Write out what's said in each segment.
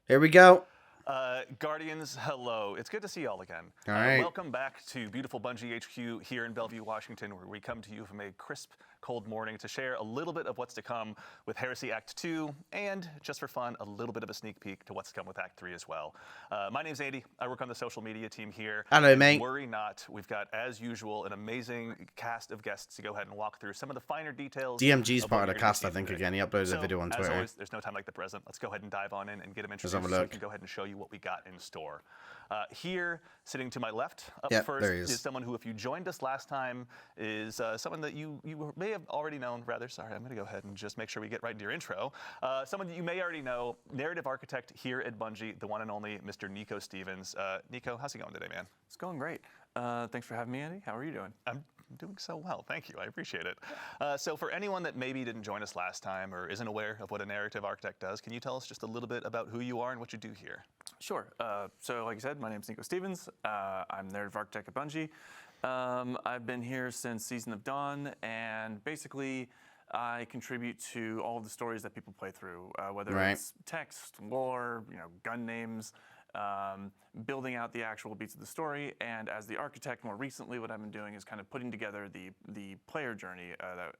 Here we go. Guardians, hello. It's good to see you all again. All right. Welcome back to beautiful Bungie HQ here in Bellevue, Washington, where we come to you from a crisp, cold morning to share a little bit of what's to come with Heresy Act 2, and just for fun, a little bit of a sneak peek to what's to come with Act 3 as well. My name's Andy. I work on the social media team here. Hello, and mate. Worry not, we've got, as usual, an amazing cast of guests to go ahead and walk through some of the finer details. DMG's of part what of the you're gonna cast, see I think, today. again. He uploaded So, a video on as Twitter. always, there's no time like the present. Let's go ahead and dive on in and get him introduced have a so we look. can go ahead and show you what we got in store. Here, sitting to my left, up Yep, first, there he is. is someone who, if you joined us last time, is someone that you may have already known. Rather, sorry, I'm going to go ahead and just make sure we get right into your intro. Someone that you may already know, narrative architect here at Bungie, the one and only Mr. Nico Stevens. Nico, how's it going today, man? It's going great. Thanks for having me, Andy. How are you doing? I'm doing so well, thank you. I appreciate it. So for anyone that maybe didn't join us last time or isn't aware of what a narrative architect does, can you tell us just a little bit about who you are and what you do here? Sure. So like I said, my name's Nico Stevens. I'm narrative architect at Bungie. I've been here since Season of Dawn, and basically I contribute to all of the stories that people play through, whether Right. it's text, lore, gun names, building out the actual beats of the story. And as the architect, more recently, what I've been doing is kind of putting together the player journey,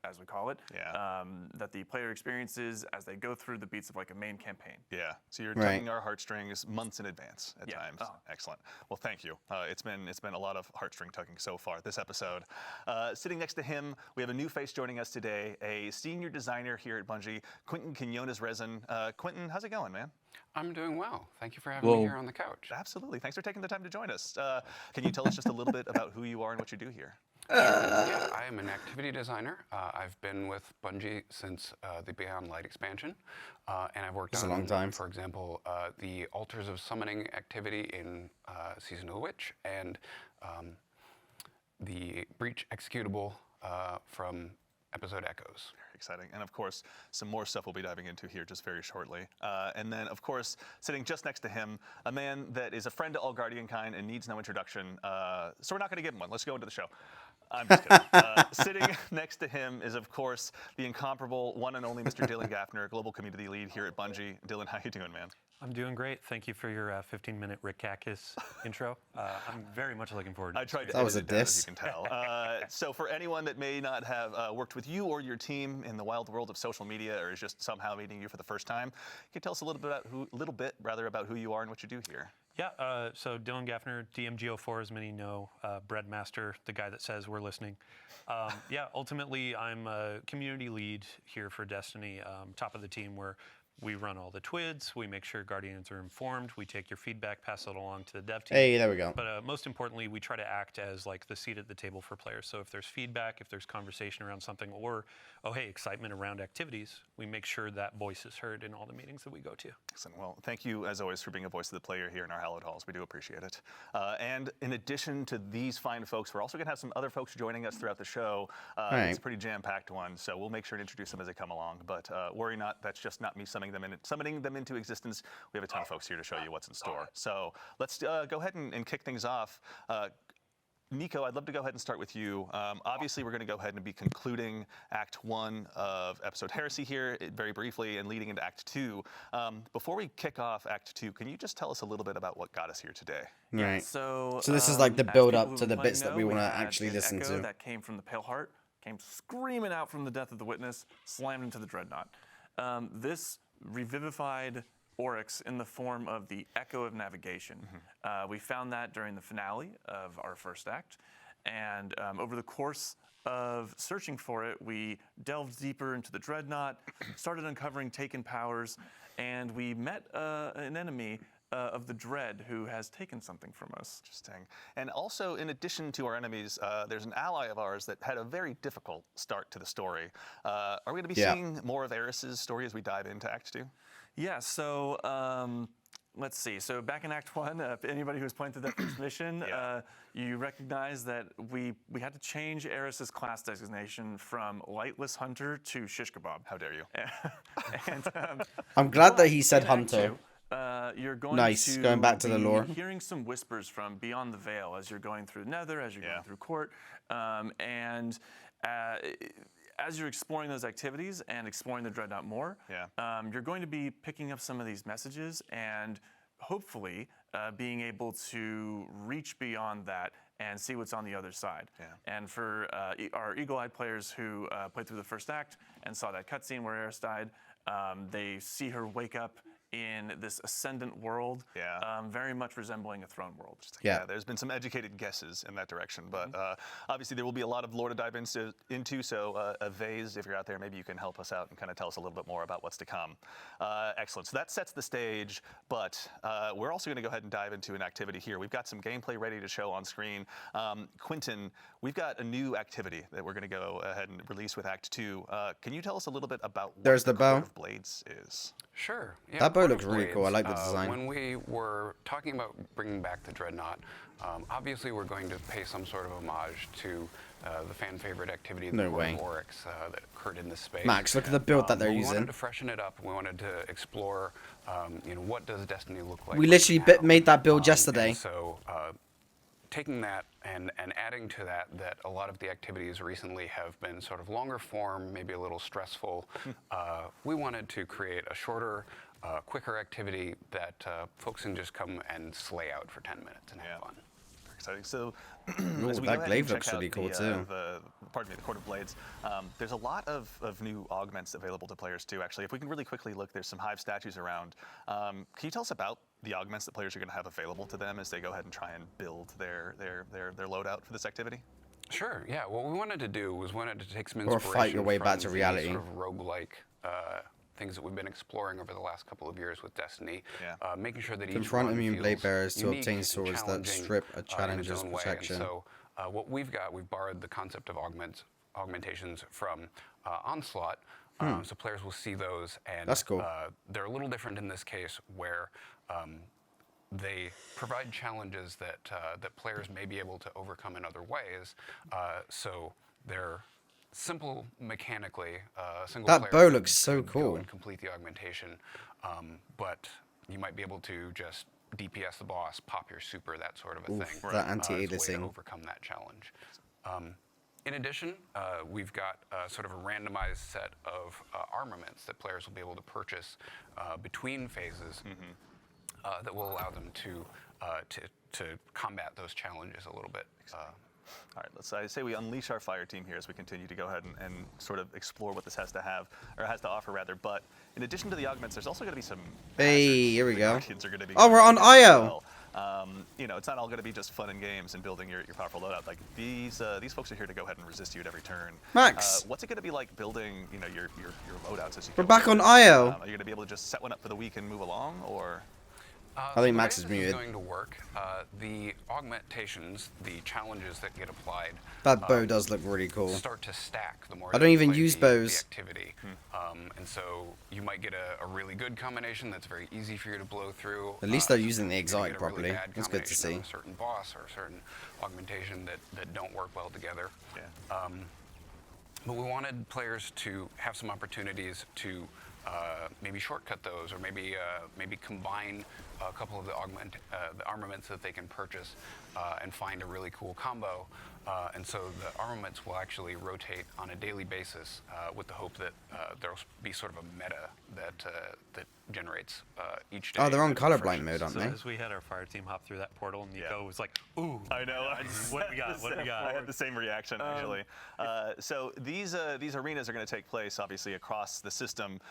as we call it, that the player experiences as they go through the beats of like a main campaign. Yeah, so you're Right. tugging our heartstrings months in advance at Yeah. times. Oh. Excellent. Well, thank you. It's been a lot of heartstring tugging so far this episode. Sitting next to him, we have a new face joining us today, a senior designer here at Bungie, Quentin Quinones-Resin. Quentin, how's it going, man? I'm doing well. Thank you for having me here on the couch. Absolutely. Thanks for taking the time to join us. Can you tell us just a little bit about who you are and what you do here? Yeah, I am an activity designer. I've been with Bungie since the Beyond Light expansion, and I've worked That's on, a long time. for example, the Altars of Summoning activity in Season of the Witch, and the Breach executable from episode Echoes. Very exciting. And of course, some more stuff we'll be diving into here just very shortly. And then, of course, sitting just next to him, a man that is a friend to all Guardian kind and needs no introduction. So we're not going to give him one. Let's go into the show. I'm just kidding. Sitting next to him is, of course, the incomparable one and only Mr. Dylan Gaffner, Global Community Lead here at Bungie. Dylan, how you doing, man? I'm doing great. Thank you for your 15-minute Rick Kakis intro. I'm very much looking forward to I tried to That was edit a it down, as diss. you can tell. So for anyone that may not have worked with you or your team in the wild world of social media, or is just somehow meeting you for the first time, can you tell us a little bit about who you are and what you do here? Yeah, so Dylan Gaffner, DMGO4, as many know, Breadmaster, the guy that says we're listening. Yeah, ultimately, I'm a community lead here for Destiny, top of the team, where we run all the TWIDs, we make sure Guardians are informed, we take your feedback, pass it along to the dev team. Hey, there we go. But most importantly, we try to act as like the seat at the table for players. So if there's feedback, if there's conversation around something, or, oh hey, excitement around activities, we make sure that voice is heard in all the meetings that we go to. Excellent. Well, thank you, as always, for being a voice of the player here in our hallowed halls. We do appreciate it. And in addition to these fine folks, we're also going to have some other folks joining us throughout the show. Right. It's a pretty jam-packed one, so we'll make sure to introduce them as they come along. But worry not, that's just not me summoning them into existence. We have a ton of folks here to show you what's in store. So let's go ahead and kick things off. Nico, I'd love to go ahead and start with you. Obviously, we're going to go ahead and be concluding Act 1 of episode Heresy here very briefly and leading into Act 2. Before we kick off Act 2, can you just tell us a little bit about what got us here today? Right. So this is like the as build-up people to who've the been bits playing that we know, wanna had actually an listen echo to. That came from the Pale Heart, came screaming out from the Death of the Witness, slammed into the Dreadnought. This revivified Oryx in the form of the Echo of Navigation. We found that during the finale of our first act, and over the course of searching for it, we delved deeper into the Dreadnought, started uncovering taken powers, and we met an enemy of the Dread who has taken something from us. Interesting. And also, in addition to our enemies, there's an ally of ours that had a very difficult start to the story. Are we going to be seeing more of Eris's story as we dive into Act 2? Yeah, so let's see. So back in Act 1, anybody who's playing through that first mission, you recognize that we had to change Eris's class designation from Lightless Hunter to Shish Kebab. How dare you? And, I'm glad that he said in Act Hunter. 2, you're going Nice, to going back to the be lore. hearing some whispers from beyond the veil as you're going through Nether, as you're going through Court, and as you're exploring those activities and exploring the Dreadnought more, you're going to be picking up some of these messages and hopefully being able to reach beyond that and see what's on the other side. And for our eagle-eyed players who played through the first act and saw that cutscene where Eris died, they see her wake up in this ascendant world, very much resembling a throne world. There's been some educated guesses in that direction, but obviously there will be a lot of lore to dive into, so Vase, if you're out there, maybe you can help us out and kind of tell us a little bit more about what's to come. Excellent, so that sets the stage, but we're also going to go ahead and dive into an activity here. We've got some gameplay ready to show on screen. Quentin, we've got a new activity that we're going to go ahead and release with Act 2. Can you tell us a little bit about what There's the bow. Court of Blades is? Sure. Yeah, That bow Court looks of really cool. I like the Blades, design. When we were talking about bringing back the Dreadnought, obviously we're going to pay some sort of homage to the fan favorite activity, the Court of Oryx, that occurred in this space. Max, look at the build that they're we using. wanted to freshen it up. We wanted to explore, what does Destiny look like? We literally made that build yesterday. And so taking that and adding to that a lot of the activities recently have been sort of longer form, maybe a little stressful. We wanted to create a shorter, quicker activity that folks can just come and slay out for 10 minutes and have fun. Exciting. So, Ooh, as we that go ahead glaive and check looks really out cool the, too. the Court of Blades, there's a lot of new augments available to players too, actually. If we can really quickly look, there's some hive statues around. Can you tell us about the augments that players are going to have available to them as they go ahead and try and build their loadout for this activity? Sure, yeah. What we wanted to do was wanted to take some Or inspiration fight your way back to from the reality. sort of roguelike things that we've been exploring over the last couple of years with Destiny, making sure that each Confront one immune blade feels bearers to unique obtain and swords that challenging, strip a in its challenger's own way. And protection. so what we've borrowed the concept of augmentations from Onslaught, so players will see those, and That's cool. They're a little different in this case, where they provide challenges that players may be able to overcome in other ways. So they're simple mechanically. Single That player bow looks so could cool. go and complete the augmentation, but you might be able to just DPS the boss, pop your super, that sort of a thing. That as a way anti-aliasing. to overcome that challenge. In addition, we've got sort of a randomized set of armaments that players will be able to purchase between phases that will allow them to combat those challenges a little bit. All right, I say we unleash our fire team here as we continue to go ahead and sort of explore what this has to offer rather. But in addition to the augments, there's also going to be some. Hey, here we go. Kids are going to be. Oh, we're on IO. It's not all going to be just fun and games and building your powerful loadout. Like these folks are here to go ahead and resist you at every turn. Max. What's it going to be like building, your loadouts as you We're go back through? on IO. Are you going to be able to just set one up for the week and move along, or? I think Max is the way this muted. is going to work. The augmentations, the challenges that get applied. That bow does look really cool. Start to stack the more I don't you even play use the bows. activity. And so you might get a really good combination that's very easy for you to blow through. At least they're using the you exotic get a really properly. bad That's good to combination see. of a certain boss or a certain augmentation that don't work well together. But we wanted players to have some opportunities to maybe shortcut those, or maybe combine a couple of the armaments that they can purchase and find a really cool combo. And so the armaments will actually rotate on a daily basis with the hope that there'll be sort of a meta that generates each day. Oh, they're on that colorblind refreshes. mode, aren't So they? as we had our fire team hop through that portal, Nico was like, "Ooh, I know. what we got? What we got?" I had the same reaction actually. So these arenas are going to take place obviously across the system.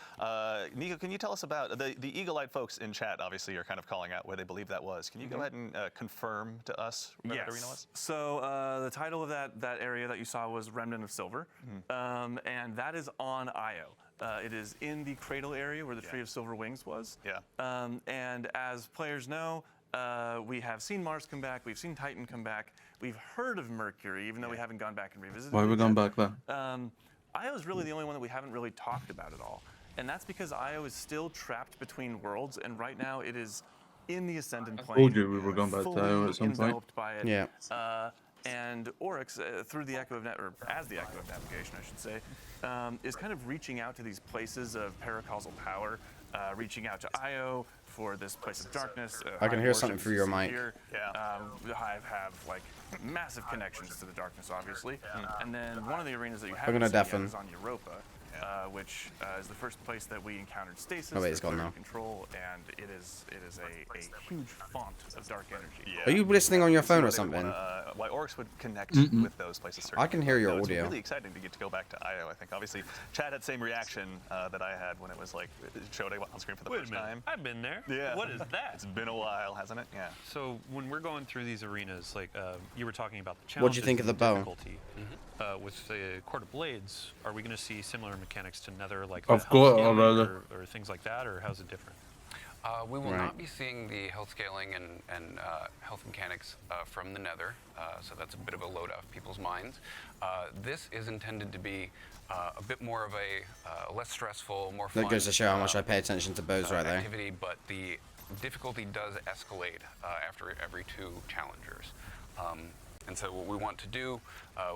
Nico, can you tell us about the eagle-eyed folks in chat? Obviously, are kind of calling out where they believe that was. Can you go ahead and confirm to us where that arena was? So the title of that area that you saw was Remnant of Silver, and that is on IO. It is in the cradle area where the Tree of Silver Wings was. And as players know, we have seen Mars come back, we've seen Titan come back, we've heard of Mercury, even though we haven't gone back and revisited Why it have we gone yet. back there? IO is really the only one that we haven't really talked about at all. And that's because IO is still trapped between worlds, and right now it is in the Ascendant Plane. Told you we were going back to fully IO at some point. enveloped by it. Yeah. And Oryx, through the Echo of or as the Echo of Navigation, I should say, is kind of reaching out to these places of paracausal power, reaching out to IO for this place of darkness. I can Hive hear something worships through your you see mic. here. Yeah. The Hive have like massive connections to the darkness, obviously. And then one of the arenas that you gonna haven't seen yet deafen. is on Europa. Which is the first place that we encountered stasis. Oh, wait, it's through gone now. control, and it is a huge font of dark energy. Yeah. Are you listening on your phone or Why they would something? why Oryx would connect with those places. I can hear your No, audio. It's really exciting to get to go back to IO. I think obviously Chad had the same reaction that I had when it was like it showed on screen for the Wait a first minute. time. I've been there. Yeah. What is that? It's been a while, hasn't it? Yeah. So when we're going through these arenas, like you were talking about the challenges. What'd you think of the and bow? difficulty, with the Court of Blades, are we going to see similar mechanics to Nether, like Of the course, health scaling already. or things like that, or how's it different? We will Right. not be seeing the health scaling and health mechanics from the Nether, so that's a bit of a load off people's minds. This is intended to be a bit more of a less stressful, more fun. That goes to show how much I pay attention to bows right there. Activity, but the difficulty does escalate after every 2 challengers. And so what we want to do,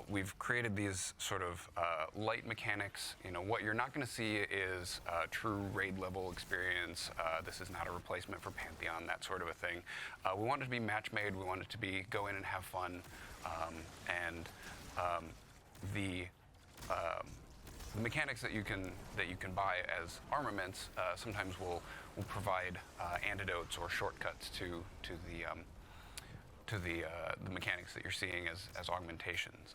we've created these sort of light mechanics. You know, what you're not going to see is true raid level experience. This is not a replacement for Pantheon, that sort of a thing. We want it to be match made. We want it to be go in and have fun. The mechanics that you can buy as armaments sometimes will provide antidotes or shortcuts to the mechanics that you're seeing as augmentations.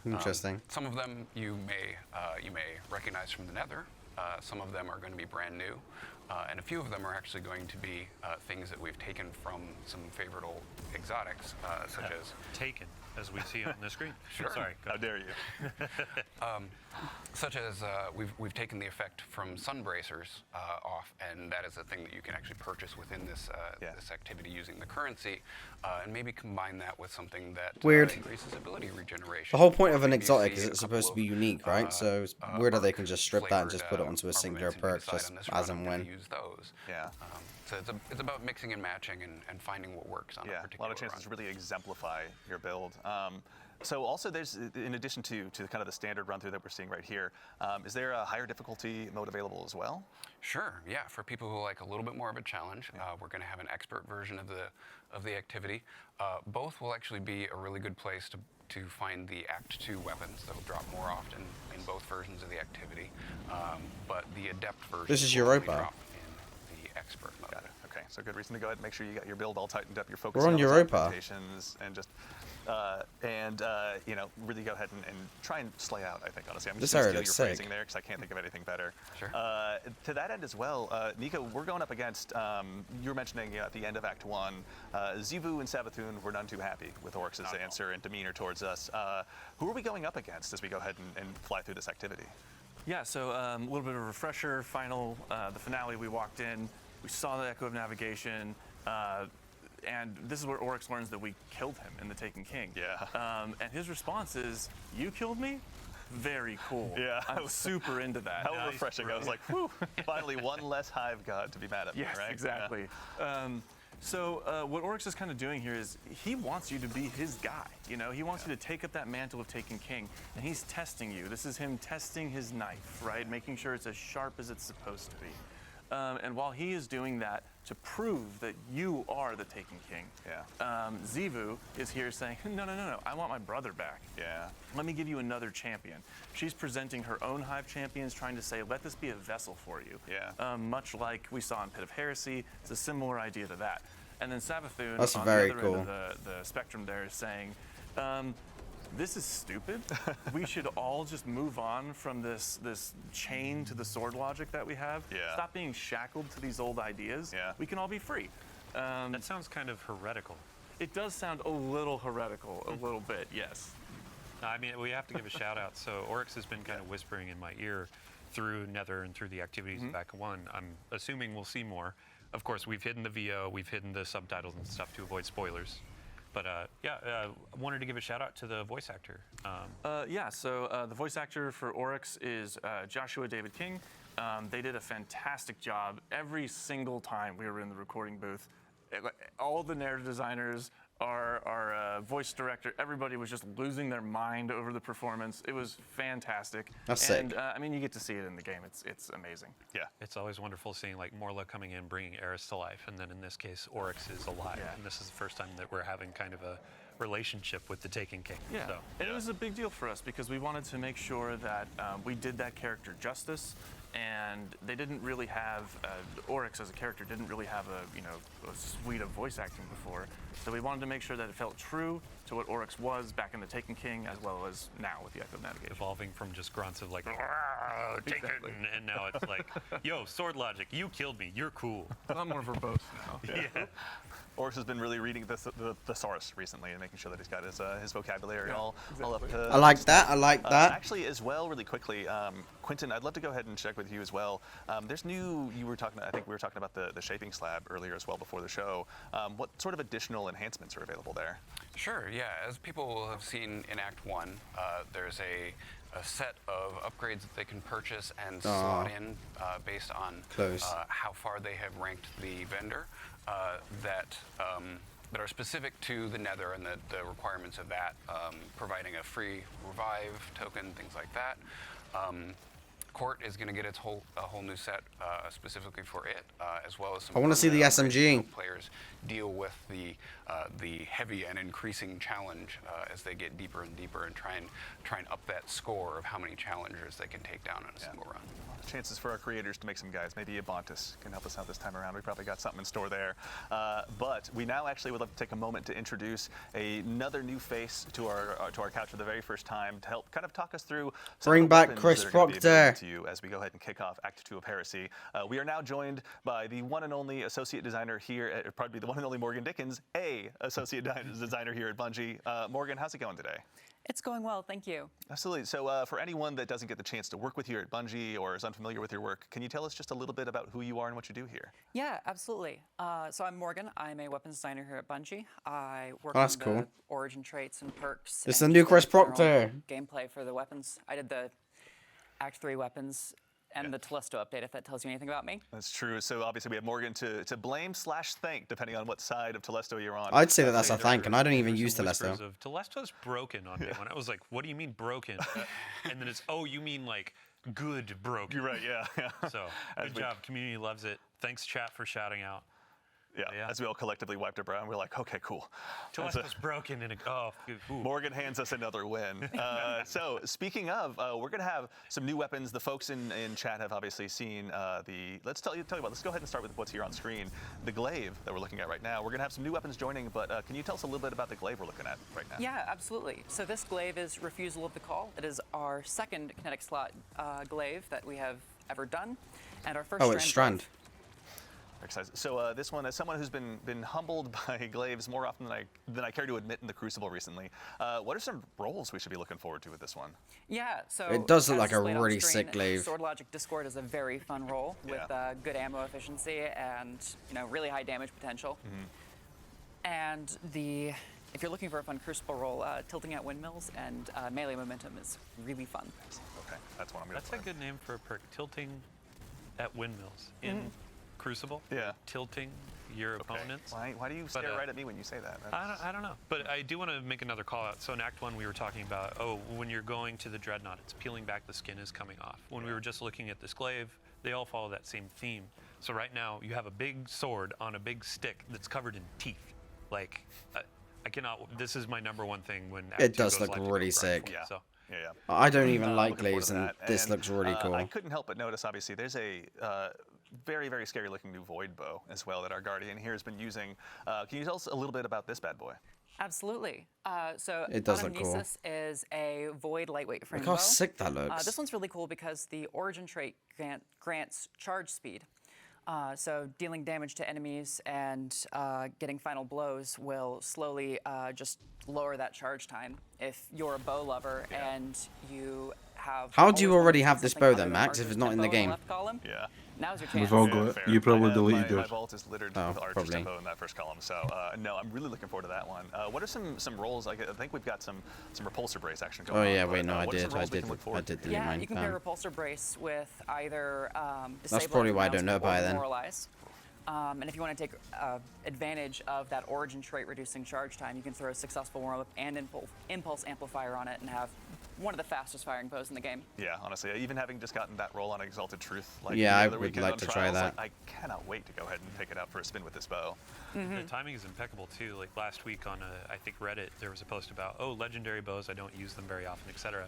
Interesting. Some of them you may recognize from the Nether. Some of them are going to be brand new, and a few of them are actually going to be things that we've taken from some favorite old exotics, such as Taken, as we see on the screen. Sure. Sorry. Go How ahead. dare you? such as we've taken the effect from Sunbracers off, and that is a thing that you can actually purchase within this this activity using the currency, and maybe combine that with something that Weird. increases ability regeneration. The whole point of an Maybe exotic see is a it's couple supposed to be of, unique, right? So it's weird that they can just strip that and just put it flavored, onto a singular armaments, and you perk decide just on this as run, and I'm gonna when. use those. Yeah. So it's about mixing and matching and finding what works on a Yeah, a particular lot of chances to run. really exemplify your build. So also there's, in addition to kind of the standard run through that we're seeing right here, is there a higher difficulty mode available as well? Sure. Yeah. For people who like a little bit more of a challenge, we're going to have an expert version of the activity. Both will actually be a really good place to find the Act 2 weapons that will drop more often in both versions of the activity. But the adept version This is will only Europa. drop in the expert mode. Got it. Okay, so good reason to go ahead and make sure you got your build all tightened up. You're focusing We're on on those Europa. augmentations and just you know, really go ahead and try and slay out. I think honestly, I'm This just gonna area steal your looks phrasing sick. there because I can't think of anything better. Sure. To that end as well, Nico, we're going up against. You were mentioning at the end of Act 1, Zivu and Savathun were none too happy with Oryx's answer and demeanor towards us. Who are we going up against as we go ahead and fly through this activity? Yeah, so a little bit of a refresher. The finale, we walked in, we saw the Echo of Navigation, and this is where Oryx learns that we killed him in the Taken King. Yeah. And his response is, "You killed me? Very cool. Yeah. I'm super into that." How refreshing! I was like, whew, finally one less Hive God to be mad at me, Yes, right? exactly. So what Oryx is kind of doing here is he wants you to be his guy. You know, he wants you to take up that mantle of Taken King, and he's testing you. This is him testing his knife, right? Making sure it's as sharp as it's supposed to be. And while he is doing that to prove that you are the Taken King, Zivu is here saying, no, I want my brother back. Yeah. Let me give you another champion. She's presenting her own Hive champions, trying to say, let this be a vessel for you. Yeah. Much like we saw in Pit of Heresy, it's a similar idea to that. And then Savathun That's on very the other cool. end of the spectrum there is saying, this is stupid. We should all just move on from this chain to the sword logic that we have. Yeah. Stop being shackled to these old ideas. Yeah. We can all be free. That sounds kind of heretical. It does sound a little heretical, a little bit, yes. I mean, we have to give a shout out. So Oryx has been kind of whispering in my ear through Nether and through the activities of Act 1. I'm assuming we'll see more. Of course, we've hidden the VO, we've hidden the subtitles and stuff to avoid spoilers. But wanted to give a shout out to the voice actor. So the voice actor for Oryx is Joshua David King. They did a fantastic job every single time we were in the recording booth. all the narrative designers, our voice director, everybody was just losing their mind over the performance. It was fantastic. That's and sick. I mean, you get to see it in the game. It's amazing. Yeah. It's always wonderful seeing like Morla coming in, bringing Eris to life, and then in this case, Oryx is alive, Yeah. and this is the first time that we're having kind of a relationship with the Taken King. Yeah, So, and it was a big deal for us because we wanted to make sure that we did that character justice, and they didn't really have Oryx as a character didn't really have a suite of voice acting before, so we wanted to make sure that it felt true to what Oryx was back in the Taken King as well as now with the Echo of Navigation. evolving from just grunts of like, Taken, Exactly. and now it's like, yo, sword logic, you killed me, you're cool. A lot more verbose now. Yeah. Oryx has been really reading the thesaurus recently and making sure that he's got his vocabulary all up to. I like that. I like that. Actually, as well, really quickly, Quentin, I'd love to go ahead and check with you as well. There's new. You were talking. I think we were talking about the shaping slab earlier as well before the show. What sort of additional enhancements are available there? Sure, yeah. As people will have seen in Act 1, there's a set of upgrades that they can purchase and slot in based on Close. how far they have ranked the vendor that are specific to the Nether and the requirements of that, providing a free revive token, things like that. Court is going to get its a whole new set specifically for it, as well as some. I wanna see the permanent upgrades to SMG. help players deal with the heavy and increasing challenge as they get deeper and deeper and try and up that score of how many challengers they can take down in a single run. Chances for our creators to make some guys. Maybe Abontis can help us out this time around. We probably got something in store there. But we now actually would love to take a moment to introduce another new face to our couch for the very first time to help kind of talk us through. Some Bring of the back weapons Chris that are gonna be available Proctor. to you as we go ahead and kick off Act 2 of Heresy. We are now joined by the one and only associate designer here, probably the one and only Morgan Dickens, associate designer here at Bungie. Morgan, how's it going today? It's going well, thank you. Absolutely. So for anyone that doesn't get the chance to work with you at Bungie or is unfamiliar with your work, can you tell us just a little bit about who you are and what you do here? Yeah, absolutely. So I'm Morgan. I'm a weapons designer here at Bungie. I work Oh, that's on cool. the origin traits and perks. It's and the new just Chris general Proctor. Gameplay for the weapons. I did the Act 3 weapons and the Telesto update, if that tells you anything about me. That's true. So obviously we have Morgan to blame/thank, depending on what side of Telesto you're on. I'd say that that's a thank, and I don't even use Some whispers Telesto. of Telesto's broken on me. When I was like, what do you mean broken? And then it's, oh, you mean like good broken. You're right. Yeah. So good job. Community loves it. Thanks, chat, for shouting out. Yeah. As we all collectively wiped our brow, and we're like, okay, cool. Telesto's broken and Morgan hands us another win. So speaking of, we're gonna have some new weapons. The folks in chat have obviously seen let's tell you about. Let's go ahead and start with what's here on screen. The glaive that we're looking at right now. We're gonna have some new weapons joining, but can you tell us a little bit about the glaive we're looking at right now? Yeah, absolutely. So this glaive is Refusal of the Call. It is our second kinetic slot glaive that we have ever done, and our first. Oh, it's Strand. glaive. Excited. So this one, as someone who's been humbled by glaives more often than I care to admit in the Crucible recently, what are some roles we should be looking forward to with this one? Yeah, so It does look as like a displayed on really screen, sick glaive. Sword Logic Discord is a very fun role with good ammo efficiency and really high damage potential. And if you're looking for a fun Crucible role, tilting at windmills and melee momentum is really fun. Okay, that's one I'm gonna. That's a good name for a perk. Tilting at windmills in Crucible. Yeah. Tilting your opponents. Why do you stare right at me when you say that? I don't know. But I do want to make another call out. So in Act 1, we were talking about, when you're going to the Dreadnought, it's peeling back, the skin is coming off. When we were just looking at this glaive, they all follow that same theme. So right now, you have a big sword on a big stick that's covered in teeth. Like, I cannot, this is my number one thing when Act 2 It does goes look live to really go sick. Yeah. So. Yeah. I don't even like Looking forward glaives, to and that. this looks really cool. I couldn't help but notice, obviously, there's a very, very scary looking new Void Bow as well that our Guardian here has been using. Can you tell us a little bit about this bad boy? Absolutely. So It does look cool. Anamnesis is a void lightweight frame Look how bow. sick that looks. This one's really cool because the origin trait grants charge speed. So dealing damage to enemies and getting final blows will slowly just lower that charge time. If you're a bow lover and you have... How do you always already wanted have this something bow other then, than Max, if Archer's it's not in the tempo game? left column, Yeah. now's your chance. We've all got it. Fair. You probably I have deleted my yours. vault is littered Oh, with Archer's probably. tempo in that first column. So no, I'm really looking forward to that one. What are some roles? I think we've got some repulsor brace action going Oh on. yeah, but, wait, no, I what are some did, I roles we did, can look I forward did to? delete Yeah, mine. you can pair Repulsor Brace with either That's probably why I don't know by by then. Demoralize. And if you want to take advantage of that origin trait reducing charge time, you can throw a successful warm-up and impulse amplifier on it and have one of the fastest firing bows in the game. Yeah, honestly, even having just gotten that roll on Exalted Truth, like Yeah, the I other would weekend like on to try Trials, that. like, I cannot wait to go ahead and take it out for a spin with this bow. The timing is impeccable too. Like last week on I think Reddit, there was a post about, oh, legendary bows, I don't use them very often, etc.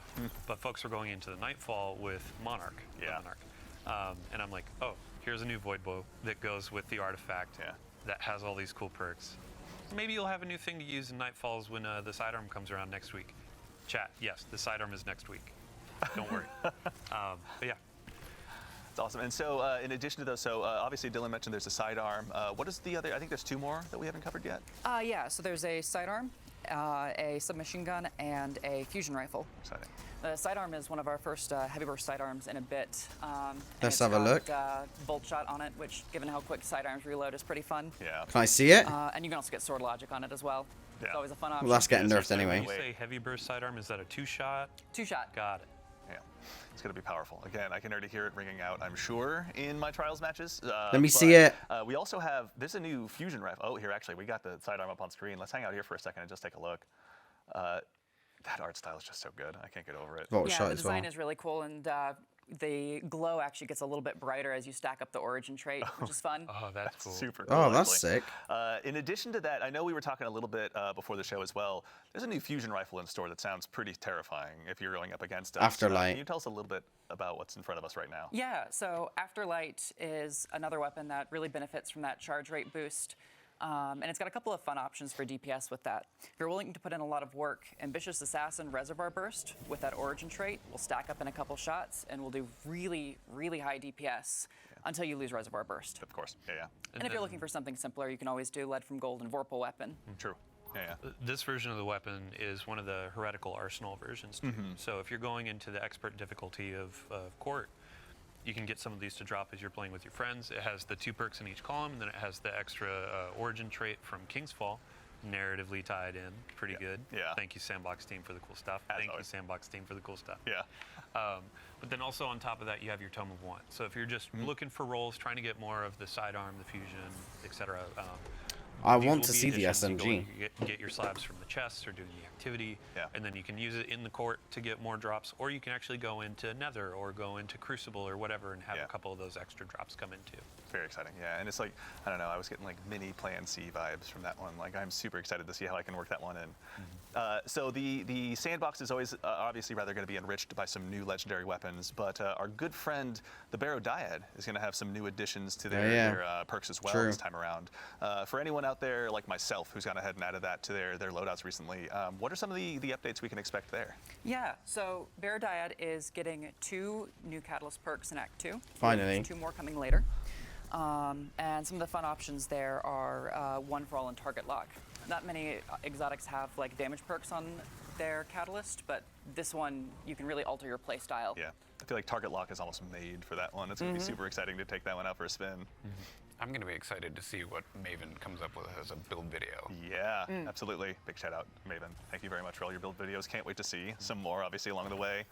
But folks were going into the Nightfall with Monarch. the Yeah. Monarch. And I'm like, oh, here's a new Void Bow that goes with the artifact that has all these cool perks. Maybe you'll have a new thing to use in Nightfalls when the sidearm comes around next week. Chat, yes, the sidearm is next week. Don't worry. But yeah. It's awesome. And so, in addition to those, so obviously Dylan mentioned there's a sidearm. What is the other? I think there's 2 more that we haven't covered yet. Yeah, so there's a sidearm, a submachine gun, and a fusion rifle. Exciting. The sidearm is one of our first heavy burst sidearms in a bit. And Let's it's have a look. got, bolt shot on it, which, given how quick sidearms reload, is pretty fun. Yeah. Can I see it? And you can also get sword logic on it as well. Yeah. It's always a fun option. Well, that's getting nerfed When anyway. you say heavy burst sidearm, is that a 2-shot? 2-shot. Got it. Yeah. It's going to be powerful. Again, I can already hear it ringing out, I'm sure, in my Trials matches. Let me see it. We also have, there's a new fusion rifle. Oh, here, actually, we got the sidearm up on screen. Let's hang out here for a second and just take a look. That art style is just so good. I can't get over it. Volt Yeah, shot the as well. design is really cool, and the glow actually gets a little bit brighter as you stack up the origin trait, which is fun. Oh, that's cool. Super cool. Oh, that's actually. sick. In addition to that, I know we were talking a little bit before the show as well. There's a new fusion rifle in store that sounds pretty terrifying if you're going up against us. Afterlight. Can you tell us a little bit about what's in front of us right now? Yeah, so Afterlight is another weapon that really benefits from that charge rate boost. And it's got a couple of fun options for DPS with that. If you're willing to put in a lot of work, Ambitious Assassin Reservoir Burst with that origin trait will stack up in a couple shots and will do really, really high DPS until you lose Reservoir Burst. Of course. Yeah, yeah. And if you're looking for something simpler, you can always do Lead from Gold and Vorpal Weapon. True. Yeah, yeah. This version of the weapon is one of the heretical arsenal versions too. So if you're going into the expert difficulty of Court, you can get some of these to drop as you're playing with your friends. It has the 2 perks in each column, and then it has the extra origin trait from King's Fall, narratively tied in. Pretty good. Yeah. Thank you, Sandbox team, for the cool stuff. Thank always. you, Sandbox team, for the cool stuff. Yeah. But then also on top of that, you have your Tome of Want. So if you're just looking for rolls, trying to get more of the sidearm, the fusion, etc. I these want will to be see the additions. You go SMG. and get your slabs from the chests or doing the activity, Yeah. and then you can use it in the court to get more drops, or you can actually go into Nether or go into Crucible or whatever and have Yeah. a couple of those extra drops come in too. Very exciting, yeah. And it's like, I don't know, I was getting like mini Plan C vibes from that one. Like, I'm super excited to see how I can work that one in. So the sandbox is always obviously rather going to be enriched by some new legendary weapons, but our good friend, the Barrow Dyad, is going to have some new additions to their, their perks as well True. this time around. For anyone out there like myself who's gone ahead and added that to their loadouts recently, what are some of the updates we can expect there? Yeah, so Barrow Dyad is getting 2 new Catalyst perks in Act 2. Finally. There's 2 more coming later. And some of the fun options there are 1 for all and target lock. Not many exotics have like damage perks on their Catalyst, but this one you can really alter your play style. Yeah, I feel like Target Lock is almost made for that one. It's going to be super exciting to take that one out for a spin. I'm going to be excited to see what Maven comes up with as a build video. Yeah, absolutely. Big shout out, Maven. Thank you very much for all your build videos. Can't wait to see some more, obviously, along the way.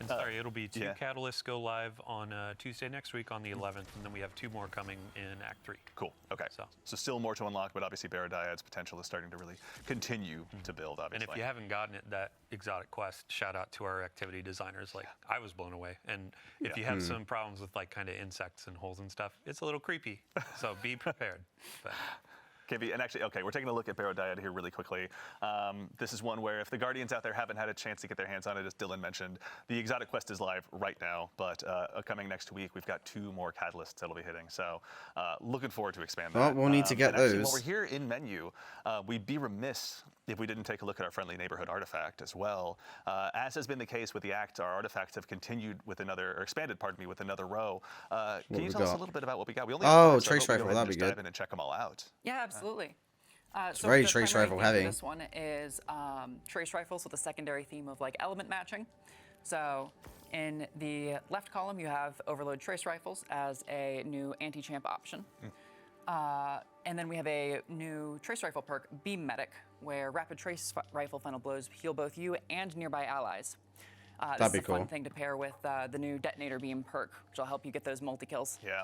And sorry, it'll be 2 yeah. catalysts go live on Tuesday next week on the 11th, and then we have 2 more coming in Act 3. Cool. Okay. So still more to unlock, but obviously Barrow Dyad's potential is starting to really continue to build, obviously. And if you haven't gotten it, that exotic quest, shout out to our activity designers. Like, I was blown away. And if you have some problems with like kind of insects and holes and stuff, it's a little creepy. So be prepared. But And actually, okay, we're taking a look at Barrow Dyad here really quickly. This is one where if the Guardians out there haven't had a chance to get their hands on it, as Dylan mentioned, the Exotic Quest is live right now, but coming next week, we've got 2 more catalysts that'll be hitting. So looking forward to expand that. Well, we'll need to get and actually, those. While we're here in menu, we'd be remiss if we didn't take a look at our friendly neighborhood artifact as well. As has been the case with the Act, our artifacts have continued with another, or expanded, pardon me, with another row. Can you we tell us a got? little bit about what we got? We only Oh, have 5, so I trace hope we go rifle, ahead and that'd be just good. dive in and check them all out. Yeah, absolutely. So very the trace primary rifle theme for heavy. This one is trace rifles with a secondary theme of like element matching. So in the left column, you have Overload trace rifles as a new anti-champ option. And then we have a new trace rifle perk, Beam Medic, where rapid trace rifle final blows heal both you and nearby allies. This That'd is be a fun cool. thing to pair with the new detonator beam perk, which will help you get those multi-kills. Yeah.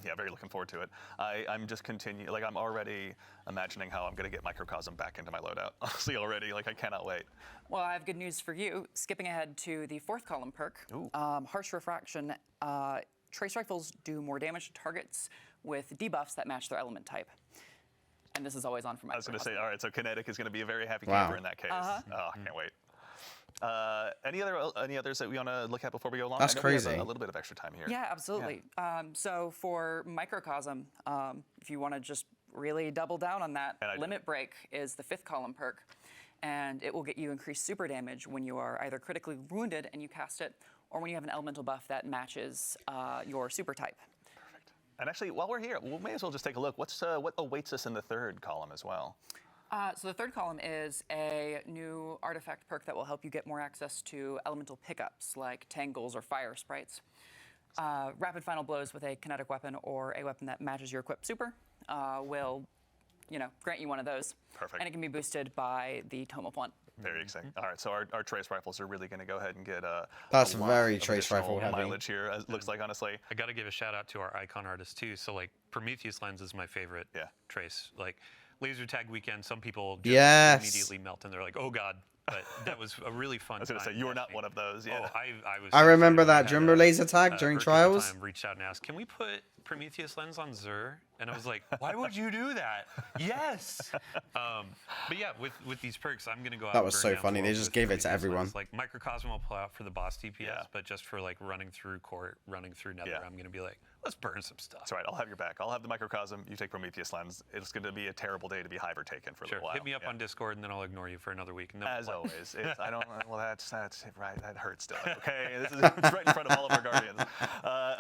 Yeah, very looking forward to it. I'm just like I'm already imagining how I'm going to get Microcosm back into my loadout. Honestly, already, like I cannot wait. Well, I have good news for you. Skipping ahead to the fourth column perk, Harsh Refraction. Trace rifles do more damage to targets with debuffs that match their element type. And this is always on for my. I was going to say, all right, so Kinetic is going to be a very happy Wow. camper in that case. Oh, I can't wait. Any others that we want to look at before we go along? That's I know we have crazy. a little bit of extra time here. Yeah, absolutely. So for Microcosm, if you want to just really double down on that, And I do. Limit Break is the fifth column perk, and it will get you increased super damage when you are either critically wounded and you cast it, or when you have an elemental buff that matches your super type. And actually, while we're here, we may as well just take a look. What awaits us in the third column as well? So the third column is a new artifact perk that will help you get more access to elemental pickups like tangles or fire sprites. Rapid final blows with a kinetic weapon or a weapon that matches your equipped super will, grant you one of those. Perfect. And it can be boosted by the Tome of One. Very exciting. All right, so our trace rifles are really going to go ahead and get That's a lot very of trace additional rifle heavy. mileage here. It looks like, honestly. I got to give a shout out to our icon artist too. So like Prometheus lens is my favorite trace. Like laser tag weekend, some people just Yes. immediately melt and they're like, oh God. But that was a really fun I was going to say, time you were for not me. one of those. Yeah. Oh, I was. I so remember excited. that. I Do you had remember a, laser tag during Urk at the trials? time reached out and asked, can we put Prometheus lens on Xur? And I was like, why would you do that? Yes. But yeah, with these perks, I'm going to go out That and was burn so down funny. They worlds just with gave it to Prometheus everyone. lens. Like Microcosm will pull out for the boss DPS, Yeah. but just for like running through court, running through Nether, Yeah. I'm going to be like, let's burn some stuff. That's all right. I'll have your back. I'll have the Microcosm. You take Prometheus lens. It's going to be a terrible day to be Hyver taken for a Sure. little while. Hit me up Yeah. on Discord and then I'll ignore you for another week. And then As we'll play. always. I don't. Well, that's right. That hurts still. Okay, this is it's right in front of all of our guardians.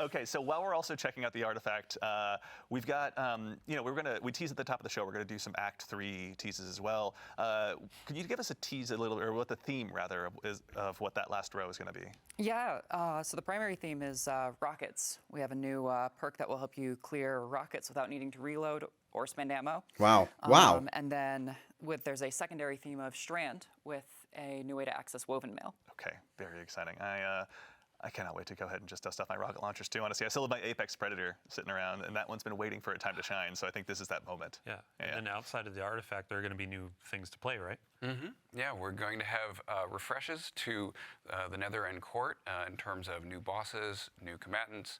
Okay, so while we're also checking out the artifact, we've got we teased at the top of the show. We're gonna do some Act 3 teases as well. Can you give us a tease a little, or what the theme rather of what that last row is gonna be? Yeah, so the primary theme is rockets. We have a new perk that will help you clear rockets without needing to reload or spend ammo. Wow. Wow. And then there's a secondary theme of Strand with a new way to access Woven Mail. Okay, very exciting. I cannot wait to go ahead and just dust off my rocket launchers too. Honestly, I still have my Apex Predator sitting around, and that one's been waiting for a time to shine. So I think this is that moment. Yeah. And then outside of the artifact, there are going to be new things to play, right? Yeah, we're going to have refreshes to the Nether and Court in terms of new bosses, new combatants.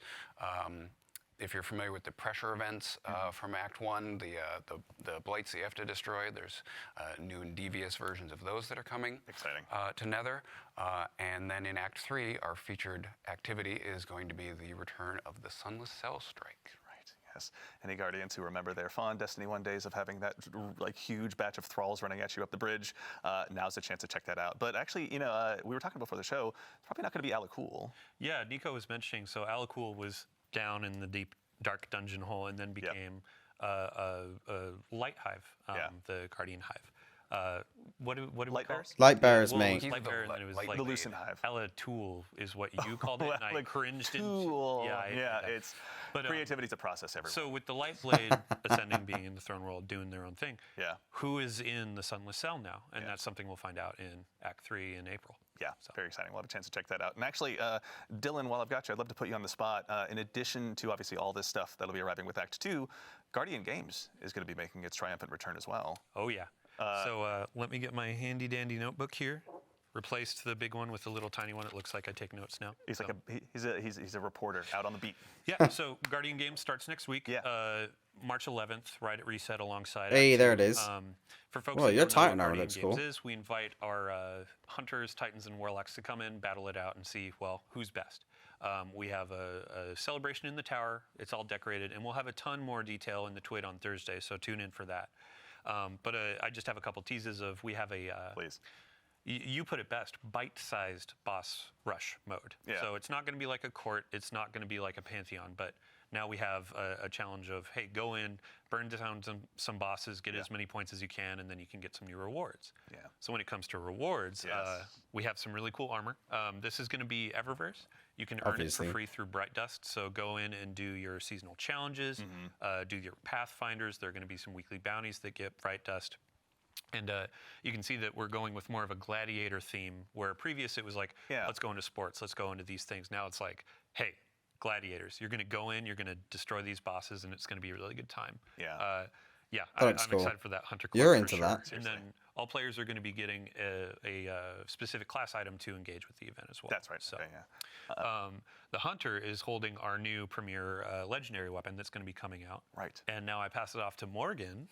If you're familiar with the pressure events from Act 1, the blights that you have to destroy, there's new and devious versions of those that are coming Exciting. to Nether. And then in Act 3, our featured activity is going to be the return of the Sunless Cell Strike. Right. Yes. Any Guardians who remember their fond Destiny 1 days of having that like huge batch of thralls running at you up the bridge, now's the chance to check that out. But actually, we were talking before the show, it's probably not going to be Alakul. Yeah, Nico was mentioning, so Alakul was down in the deep, dark dungeon hole and then became a light hive, the Guardian Hive. What do we Light call bears? it? Light bearers, Well, mate. it was Light bear, and then it was Like like The Lucent Hive. Alatool is what you called it, and I Like cringed. Tool. Yeah, I hate that. It's But, creativity's a process everywhere. So with the Light Blade ascending, being in the Throne World, doing their own thing, Yeah. who is in the Sunless Cell now? And Yeah. that's something we'll find out in Act 3 in April. Yeah, very exciting. We'll have a chance to check that out. And actually, Dylan, while I've got you, I'd love to put you on the spot. In addition to obviously all this stuff that'll be arriving with Act 2, Guardian Games is going to be making its triumphant return as well. Oh yeah. So let me get my handy dandy notebook here. Replaced the big one with the little tiny one. It looks like I take notes now. He's So- like he's a reporter out on the beat. Yeah, so Guardian Games starts next week. Yeah. March 11th, right at Reset alongside. Hey, Act there 2. it is. For folks Well, that your don't know what Titan armor Guardian looks Games cool. is, we invite our hunters, titans, and warlocks to come in, battle it out, and see, well, who's best. We have a celebration in the tower. It's all decorated, and we'll have a ton more detail in the TWID on Thursday, so tune in for that. But I just have a couple teases of, we have a... Please. You put it best, bite-sized boss rush mode. Yeah. So it's not going to be like a court, it's not going to be like a pantheon, but now we have a challenge of, hey, go in, burn down some bosses, get as many points as you can, and then you can get some new rewards. Yeah. So when it comes to rewards, Yes. we have some really cool armor. This is going to be Eververse. You can earn Obviously. it for free through Bright Dust. So go in and do your seasonal challenges, do your Pathfinders. There are going to be some weekly bounties that get Bright Dust. And you can see that we're going with more of a gladiator theme, where previous it was like, Yeah. let's go into sports, let's go into these things. Now it's like, hey, gladiators. You're going to go in, you're going to destroy these bosses, and it's going to be a really good time. Yeah. Yeah, That I'm looks cool. excited for that Hunter Club. You're for into sure. that. And then all players are going to be getting a specific class item to engage with the event as well. That's right. So, Okay, yeah. the Hunter is holding our new premier legendary weapon that's going to be coming out. Right. And now I pass it off to Morgan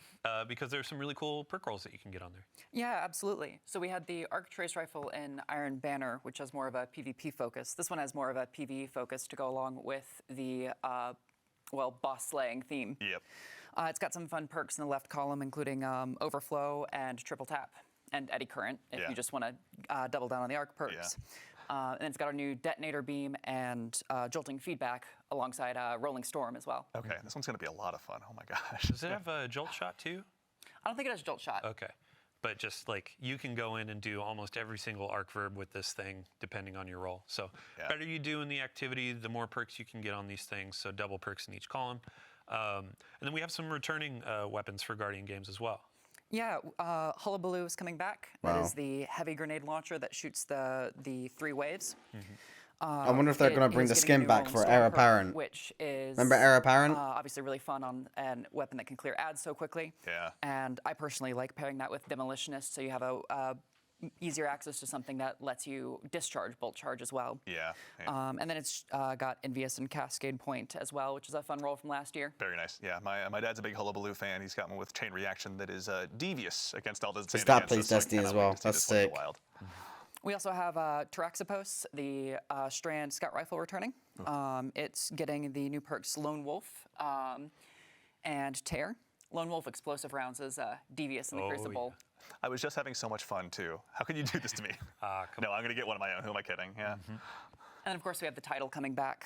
because there's some really cool perk rolls that you can get on there. Yeah, absolutely. So we had the Arc Trace Rifle in Iron Banner, which has more of a PvP focus. This one has more of a PvE focus to go along with the, boss slaying theme. Yep. It's got some fun perks in the left column, including Overflow and Triple Tap and Eddy Current, if Yeah. you just want to double down on the Arc perks. And it's got our new Detonator Beam and Jolting Feedback alongside Rolling Storm as well. Okay, this one's going to be a lot of fun. Oh my gosh. Does it have a jolt shot too? I don't think it has Jolt Shot. Okay. But just like you can go in and do almost every single arc verb with this thing, depending on your role. So Yeah. better you do in the activity, the more perks you can get on these things. So double perks in each column. And then we have some returning weapons for Guardian games as well. Yeah, Hullabaloo is coming back. Wow. That is the heavy grenade launcher that shoots the 3 waves. I wonder if they're It going to bring the is skin getting a new back Rolling for Storm Heir perk, Apparent. which is Remember Heir Apparent? obviously really fun on a weapon that can clear ads so quickly. Yeah. And I personally like pairing that with Demolitionist, so you have a easier access to something that lets you discharge Bolt Charge as well. Yeah. Yeah. And then it's got Envious and Cascade Point as well, which is a fun roll from last year. Very nice. Yeah, my dad's a big Hullabaloo fan. He's got one with chain reaction that is devious against all the. Does that plays Destiny as well? That's sick. Wild. We also have Taraxipos, the Strand Scout Rifle returning. It's getting the new perks Lone Wolf and Tear. Lone Wolf explosive rounds is devious in the Oh, Crucible. I was just having so much fun too. How could you do this to me? Come No, I'm gonna get one of my own. Who am I kidding? Yeah. And of course, we have the title coming back,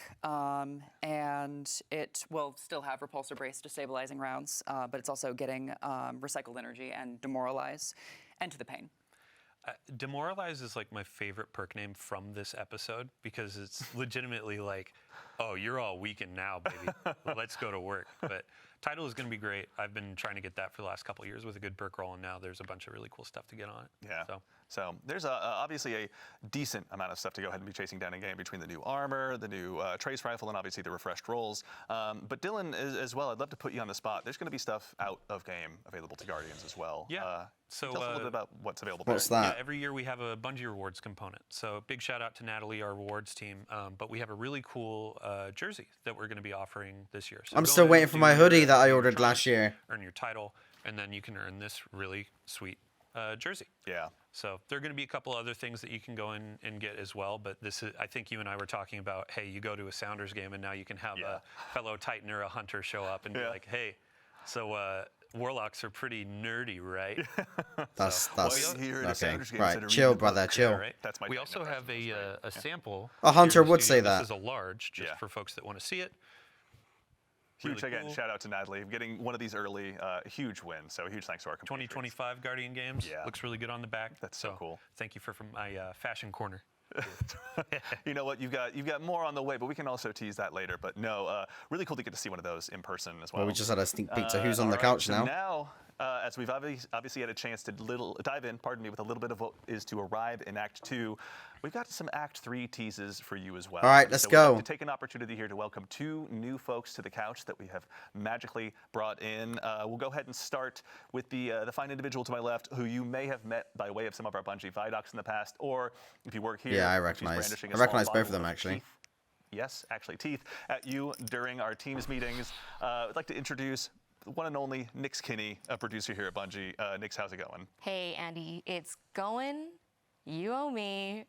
and it will still have Repulsor Brace destabilizing rounds, but it's also getting Recycled Energy and Demoralize, and To the Pain. Demoralize is like my favorite perk name from this episode because it's legitimately like, oh, you're all weakened now, baby. Let's go to work. But title is going to be great. I've been trying to get that for the last couple of years with a good perk roll, and now there's a bunch of really cool stuff to get on it. Yeah. So So there's obviously a decent amount of stuff to go ahead and be chasing down in game between the new armor, the new trace rifle, and obviously the refreshed rolls. But Dylan, as well, I'd love to put you on the spot. There's going to be stuff out of game available to Guardians as well. Yeah. So tell us a little bit about what's available. What's there. that? yeah, every year we have a Bungie rewards component. So big shout out to Natalie, our rewards team. But we have a really cool jersey that we're going to be offering this year. So I'm go still ahead waiting and for do my your hoodie that I ordered electronics, last year. Earn your title, and then you can earn this really sweet jersey. Yeah. So there are going to be a couple other things that you can go in and get as well. But this is, I think you and I were talking about, hey, you go to a Sounders game and now you can have Yeah. a fellow Titan or a Hunter show up and be Yeah. like, hey, so Warlocks are pretty nerdy, right? That's here at a okay. Sounders game Right, instead of chill, reading the book. brother, chill. All right. That's my We nickname, also actually, have which is great. a sample. A Hunter here in the would say studio. that. This is a large, just Yeah. for folks that want to see it. Huge Really again. cool. Shout out to Natalie getting one of these early. Huge win. So huge thanks to our community. 2025 Guardian Games. Yeah. Looks really good on the back. That's so cool. Thank you for my fashion corner. You know what? You've got more on the way, but we can also tease that later. But no, really cool to get to see one of those in person as well. Well, we just had a sneak peek to who's on the All right, couch so now. Now, as we've obviously had a chance to dive in, with a little bit of what is to arrive in Act 2, we've got some Act 3 teases for you as well. All right, let's So we'd like go. to take an opportunity here to welcome 2 new folks to the couch that we have magically brought in. We'll go ahead and start with the fine individual to my left, who you may have met by way of some of our Bungie Vidocs in the past, or if you work here, Yeah, I she's recognize. brandishing a I small recognize both bottle of them, actually. teeth. Yes, actually, teeth at you during our teams meetings. I'd like to introduce the one and only Nix Kinney, a producer here at Bungie. Nix, how's it going? Hey, Andy, it's going. You owe me.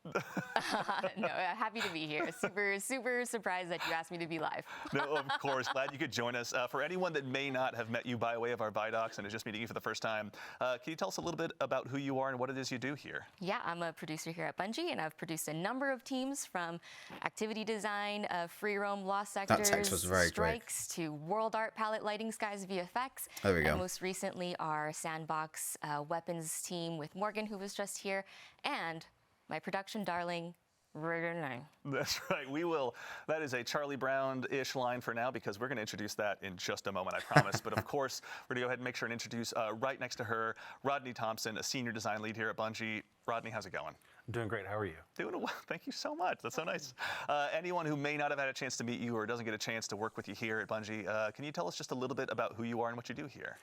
No, happy to be here. Super surprised that you asked me to be live. No, of course. Glad you could join us. For anyone that may not have met you by way of our Vidocs and is just meeting you for the first time, can you tell us a little bit about who you are and what it is you do here? Yeah, I'm a producer here at Bungie, and I've produced a number of teams from activity design, free roam, lost sectors, text was very quick. strikes, to world art, palette, lighting, skies, VFX. There we go. And most recently, our sandbox weapons team with Morgan, who was just here, and my production darling, Renee. That's right. We will. That is a Charlie Brown-ish line for now because we're going to introduce that in just a moment, I promise. But of course, we're going to go ahead and make sure and introduce right next to her, Rodney Thompson, a senior design lead here at Bungie. Rodney, how's it going? Doing great. How are you? Doing well. Thank you so much. That's so nice. Anyone who may not have had a chance to meet you or doesn't get a chance to work with you here at Bungie, can you tell us just a little bit about who you are and what you do here?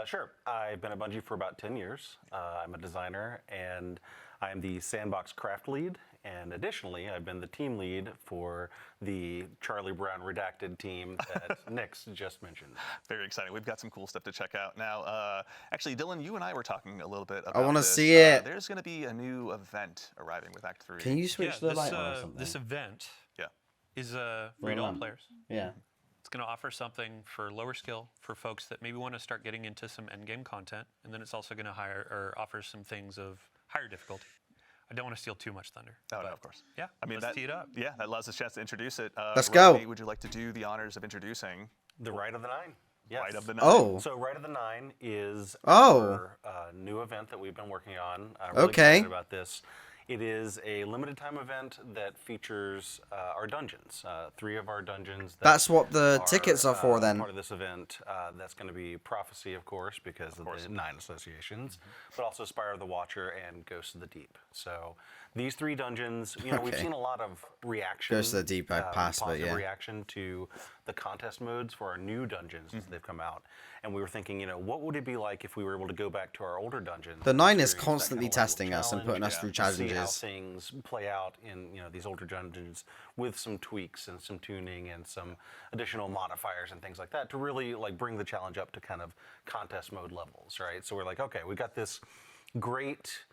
Sure. I've been at Bungie for about 10 years. I'm a designer, and I'm the sandbox craft lead. And additionally, I've been the team lead for the Charlie Brown redacted team that Nick's just mentioned. Very exciting. We've got some cool stuff to check out. Now, actually, Dylan, you and I were talking a little bit about I want to this. see it. There's going to be a new event arriving with Act 3. Can you switch the this, light on or something? this event Yeah. is free to all on. players. Yeah. It's going to offer something for lower skill for folks that maybe want to start getting into some endgame content, and then it's also going to offer some things of higher difficulty. I don't want to steal too much thunder. Oh, but no, of course. Yeah, I mean, let's tee it up. Yeah, that allows us a chance to introduce it. Let's go. Robbie, would you like to do the honors of introducing The Rite of the Nine. Yes. Rite of the Nine? Oh. So Rite of the Nine is Oh. our new event that we've been working on. I'm really Okay. excited about this. It is a limited time event that features our dungeons. 3 of our dungeons. That's what the tickets are for then. Part of this event. That's going to be Prophecy, of course, because of the 9 associations, but also Spire of the Watcher and Ghosts of the Deep. So these 3 dungeons, we've Okay. seen a lot of reaction. Ghosts of the Deep, I passed, but positive yeah. reaction to the contest modes for our new dungeons as they've come out. And we were thinking, what would it be like if we were able to go back to our older dungeons? The 9 is experience that constantly kind of level of testing us and challenge, putting us through to see how challenges. things play out in these older dungeons with some tweaks and some tuning and some additional modifiers and things like that to really bring the challenge up to kind of contest mode levels, right? So we're like, okay, we got this great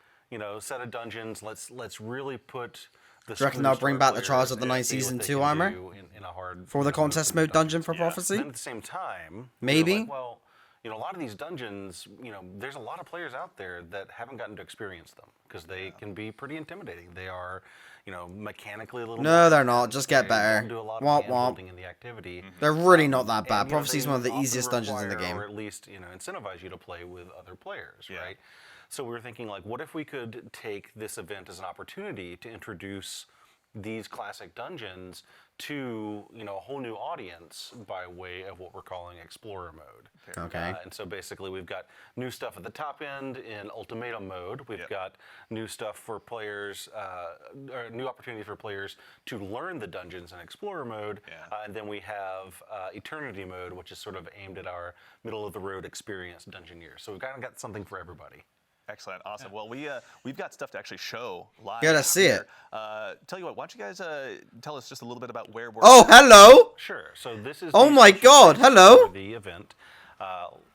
set of dungeons. Let's really put the. Do you reckon they'll bring back the Trials of the Nine Season 2 armor in a hard for the contest mode dungeon for Then Prophecy? at the same time, Maybe. we're like, well, a lot of these dungeons, there's a lot of players out there that haven't gotten to experience them because they can be pretty intimidating. They are, mechanically a little. No, more they're not. Just get They better. don't do a lot Womp of hand-holding womp. in the activity. They're really not that bad. And, Prophecy's they one of the often easiest dungeons in the require, game. Or at least, incentivize you to play with other players, Yeah. right? So we were thinking, what if we could take this event as an opportunity to introduce these classic dungeons to a whole new audience by way of what we're calling Explorer mode. Okay. And so basically we've got new stuff at the top end in Ultimatum mode. We've got new stuff for players, or new opportunities for players to learn the dungeons in Explorer mode. And then we have Eternity mode, which is sort of aimed at our middle of the road experienced dungeoneers. So we've kind of got something for everybody. Excellent, awesome. Well, we've got stuff to actually show live. Gotta see here. it. Tell you what, why don't you guys tell us just a little bit about where we're. Oh, hello. Sure. So this is. Oh the my special God, space hello. for the event.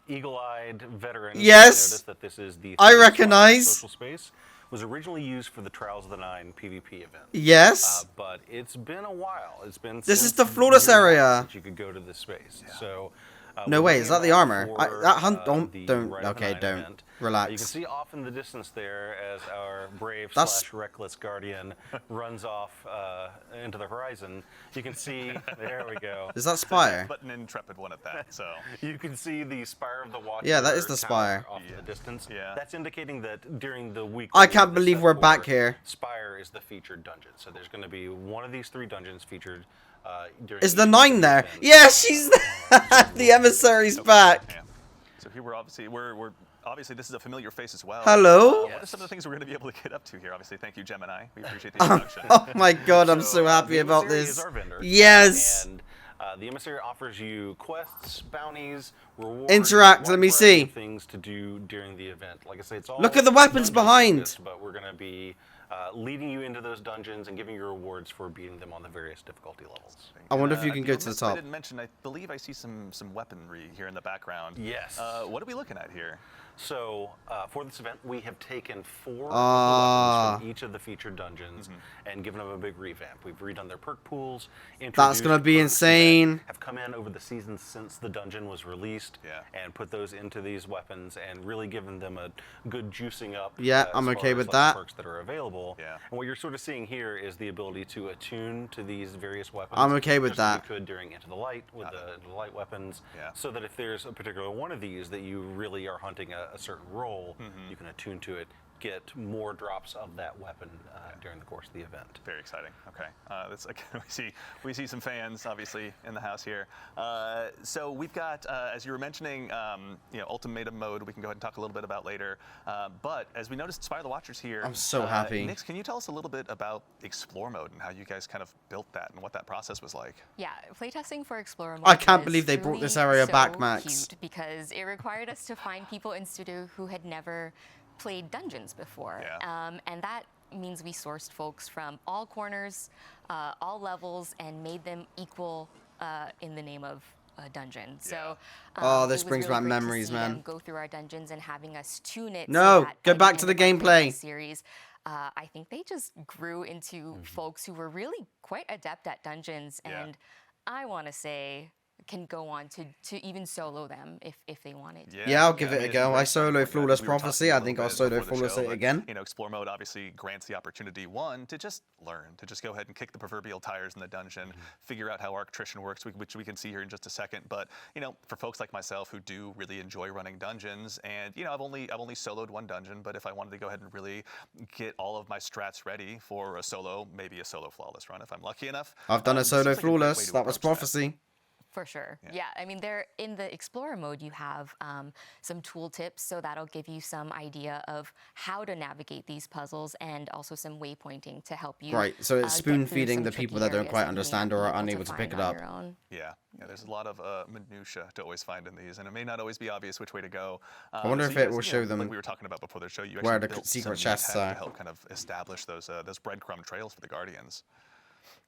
Eagle-eyed veteran. Yes. Notice that this is the. I third recognize. Social space was originally used for the Trials of the Nine PvP event. Yes. But it's been a while. It's been. This is since the Flawless year one area. that you could go to this space. So. No we're way, is that bringing the back armor? for, That hunt. the Don't. Rite of the Okay, Nine don't. event. Relax. You can see off in the distance there as our brave That's- / reckless guardian runs off into the horizon. You can see, there we go. Is that Spire? But an intrepid one at that. So. You can see the Spire of the Watcher. Yeah, that is the tower Spire. off in the distance. Yeah. That's indicating that during the week. I that can't we believe set we're for, back here. Spire is the featured dungeon. So there's going to be one of these 3 dungeons featured during. Is each the of 9 these there? events. Yeah, she's there. The emissary's back. Yeah. So here we're obviously this is a familiar face as well. Hello? What are some of the things we're going to be able to get up to here? Obviously, thank you, Gemini. We appreciate the introduction. Oh my God, I'm so happy the about emissary this. Is our vendor. Yes. And the emissary offers you quests, bounties, rewards. Interact, let me wide variety see. of things to do during the event. Like I say, it's all. Look at the weapons behind. dungeon-focused, But we're going to be leading you into those dungeons and giving you rewards for beating them on the various difficulty levels. I wonder if you can go to the I top. didn't mention. I believe I see some weaponry here in the background. Yes. What are we looking at here? So for this event, we have taken 4 Ah. weapons from each of the featured dungeons and given them a big revamp. We've redone their perk pools. That's gonna introduced be perks that insane. Have come in over the season since the dungeon was released, and put those into these weapons and really given them a good juicing up. Yeah, as I'm far okay as, with like, that. the perks that are available. Yeah. And what you're sort of seeing here is the ability to attune to these various weapons. I'm okay with just as that. you could during Into the Light with the light weapons. Yeah. So that if there's a particular one of these that you really are hunting a certain role, you can attune to it, get more drops of that weapon during the course of the event. Very exciting. Okay, that's again, we see some fans obviously in the house here. So we've got, as you were mentioning, ultimatum mode. We can go ahead and talk a little bit about later. But as we noticed, Spire the Watchers here. I'm so happy. Nix, can you tell us a little bit about Explore mode and how you guys kind of built that and what that process was like? Yeah, playtesting for Explorer mode I can't was believe they brought this truly area so back, Max. cute because it required us to find people in studio who had never played dungeons before. Yeah. And that means we sourced folks from all corners, all levels, and made them equal in the name of a dungeon. So, Oh, it this was brings really back great to memories, see man. them go through our dungeons and having us tune it. No, so that go by back the to the end of our gameplay. series, I think they just grew into folks who were really quite adept at dungeons, Yeah. and I want to say can go on to even solo them if they wanted. Yeah, I'll give it a it's go. very I solo important. Flawless We were talking Prophecy. a I little think I'll bit solo before the Flawless show, it but, again. Explore mode obviously grants the opportunity, one, to just learn, to just go ahead and kick the proverbial tires in the dungeon, figure out how Arctrition works, which we can see here in just a second. But for folks like myself who do really enjoy running dungeons, and I've only soloed one dungeon, but if I wanted to go ahead and really get all of my strats ready for a solo, maybe a solo flawless run if I'm lucky enough. I've done a this solo seems like a great way Flawless. to That was approach Prophecy. For sure. Yeah. I mean, there in the Explorer mode, you have some tool tips, so that'll give you some idea of how to navigate these puzzles and also some waypointing to help you. Right, so it's get spoon through feeding some the tricky people that don't areas quite you may understand not or be are able unable to pick find it on up. your own. Yeah, there's a lot of minutia to always find in these, and it may not always be obvious which way to go. I wonder so if you it guys, will show them like we were talking about before the show, you where actually the built secret some chests tech are. to help kind of establish those breadcrumb trails for the Guardians.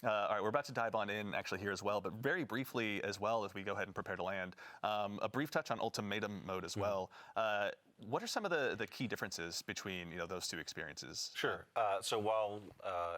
All right, we're about to dive on in actually here as well, but very briefly as well as we go ahead and prepare to land, a brief touch on ultimatum mode as well. What are some of the key differences between those two experiences? Sure. So while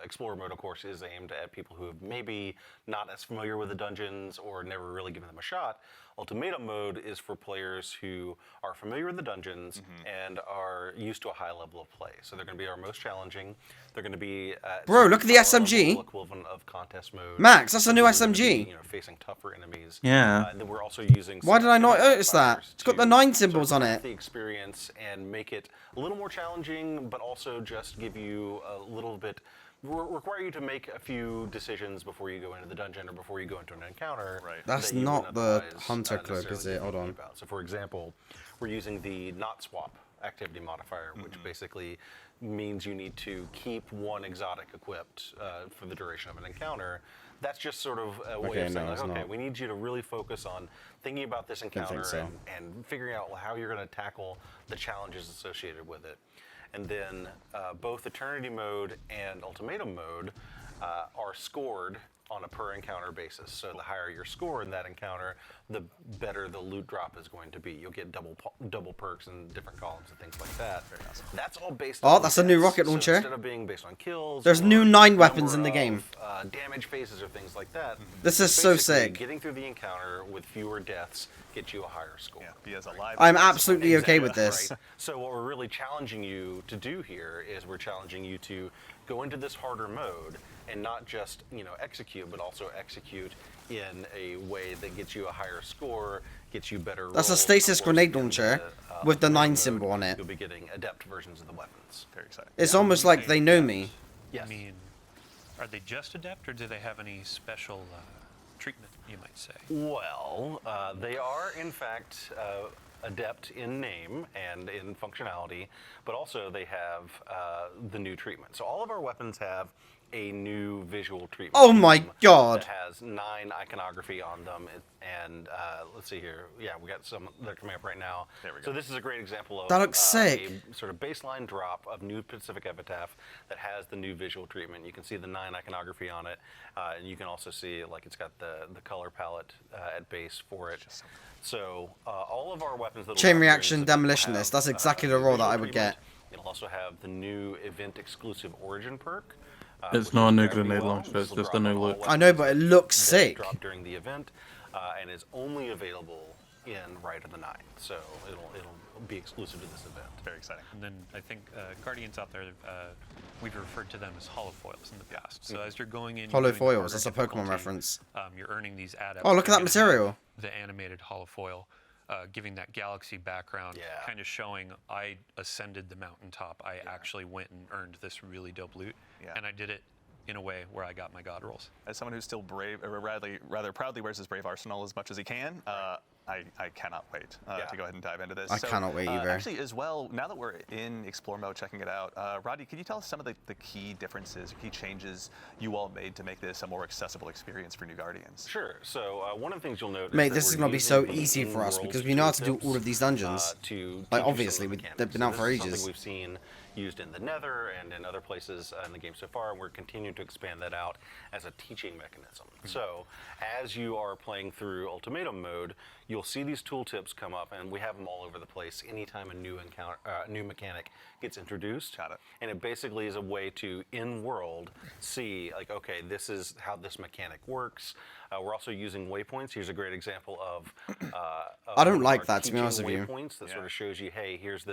Explorer mode, of course, is aimed at people who have maybe not as familiar with the dungeons or never really given them a shot, Ultimatum mode is for players who are familiar with the dungeons and are used to a high level of play. So they're going to be our most challenging. They're going to be Bro, look at the SMG. equivalent of contest mode. Max, that's a new They're gonna SMG. be, facing tougher enemies. Yeah. And then we're also using. Why did I not some notice that? modifiers It's got the to 9 symbols sort on of it. the experience and make it a little more challenging, but also just give you a little bit. Require you to make a few decisions before you go into the dungeon or before you go into an encounter. Right. That's that you not wouldn't the otherwise, Hunter cloak, is necessarily it? Hold think on. about. So, for example, we're using the not swap activity modifier, which basically means you need to keep one exotic equipped for the duration of an encounter. That's just sort of a way Okay, of saying, no, like, it's okay, not. we need you to really focus on thinking about this encounter so. and figuring out how you're going to tackle the challenges associated with it. And then both Eternity mode and Ultimatum mode are scored on a per encounter basis. So the higher your score in that encounter, the better the loot drop is going to be. You'll get double perks in different columns and things like that. That's all based Oh, on that's a new stats. rocket So launcher. instead of being based on kills, There's or new 9 number weapons in the game. of, damage phases or things like that. This is so basically sick. Getting through the encounter with fewer deaths gets you a higher score. Yeah, be as alive. I'm as absolutely okay with this. Right. So what we're really challenging you to do here is we're challenging you to go into this harder mode and not just execute, but also execute in a way that gets you a higher score, gets you better. That's a rolls. stasis Of course, grenade in launcher the, with the 9 mode, symbol on it. You'll be getting adept versions of the weapons. Very exciting. It's almost like they know me. Yes. I mean, are they just adept, or do they have any special treatment, you might say? Well, they are in fact adept in name and in functionality, but also they have the new treatment. So all of our weapons have a new visual treatment. Oh my scheme God. That has 9 iconography on them, and let's see here. Yeah, we got some that are coming up right now. There we go. So this is a great example of That looks sick. a sort of baseline drop of new Pacific Epitaph that has the new visual treatment. You can see the 9 iconography on it, and you can also see like it's got the color palette at base for it. So all of our weapons that Chain reaction demolitionist. That's exactly the role that I would get. It'll also have the new event exclusive origin perk. It's which not a is new very grenade well. launcher, This it's will just drop a new on all look. I know, weapons but it looks that sick. drop during the event, and is only available in Rite of the Nine. So it'll be exclusive to this event. Very exciting. And then I think Guardians out there, we've referred to them as holofoils in the past. So as you're going in, you're doing Holofoils, harder that's a Pokemon difficulty, reference. You're earning these adepts. Oh, look at You're that gonna have material. The animated holofoil. giving that galaxy background, Yeah. kind of showing I ascended the mountaintop. I actually went and earned this really dope loot, and I did it in a way where I got my god rolls. As someone who's still brave, or rather proudly wears his brave arsenal as much as he can, I cannot wait to go ahead and dive into this. I cannot wait either. Actually, as well, now that we're in Explore mode, checking it out, Rodney, can you tell us some of the key differences, key changes you all made to make this a more accessible experience for new Guardians? Sure. So one of the things you'll notice, Mate, that this is we're going to be using so the easy for us in-world because we know how to do tooltips, all of these dungeons. to teach you Like, some obviously, of the they've been mechanics. out So for this is ages. something we've seen used in the Nether and in other places in the game so far, and we're continuing to expand that out as a teaching mechanism. So as you are playing through Ultimatum mode, you'll see these tooltips come up, and we have them all over the place anytime a new new mechanic gets introduced. Got it. And it basically is a way to, in-world, see, like, okay, this is how this mechanic works. We're also using waypoints. Here's a great example of I don't one of like our that, to be teaching honest with you. waypoints that sort of shows you, hey, here's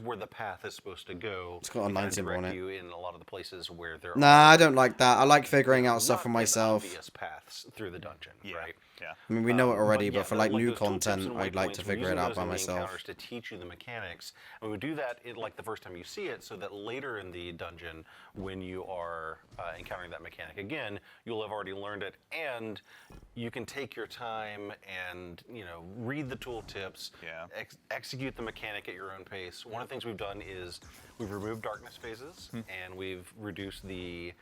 where the path is supposed to go. It's got a and kinda 9 symbol on direct it. you in a lot of the places where there Nah, are I don't like that. I like figuring out stuff not for as myself. obvious paths through the dungeon, right? Yeah. I mean, we know it already, yeah, but for like new those tooltips content, and I'd like to waypoints, we're figure it using out those by in the myself. encounters to teach you the mechanics, and we do that like the first time you see it, so that later in the dungeon, when you are encountering that mechanic again, you'll have already learned it, and you can take your time and read the tooltips, execute the mechanic at your own pace. One of the things we've done is we've removed darkness phases, and we've reduced the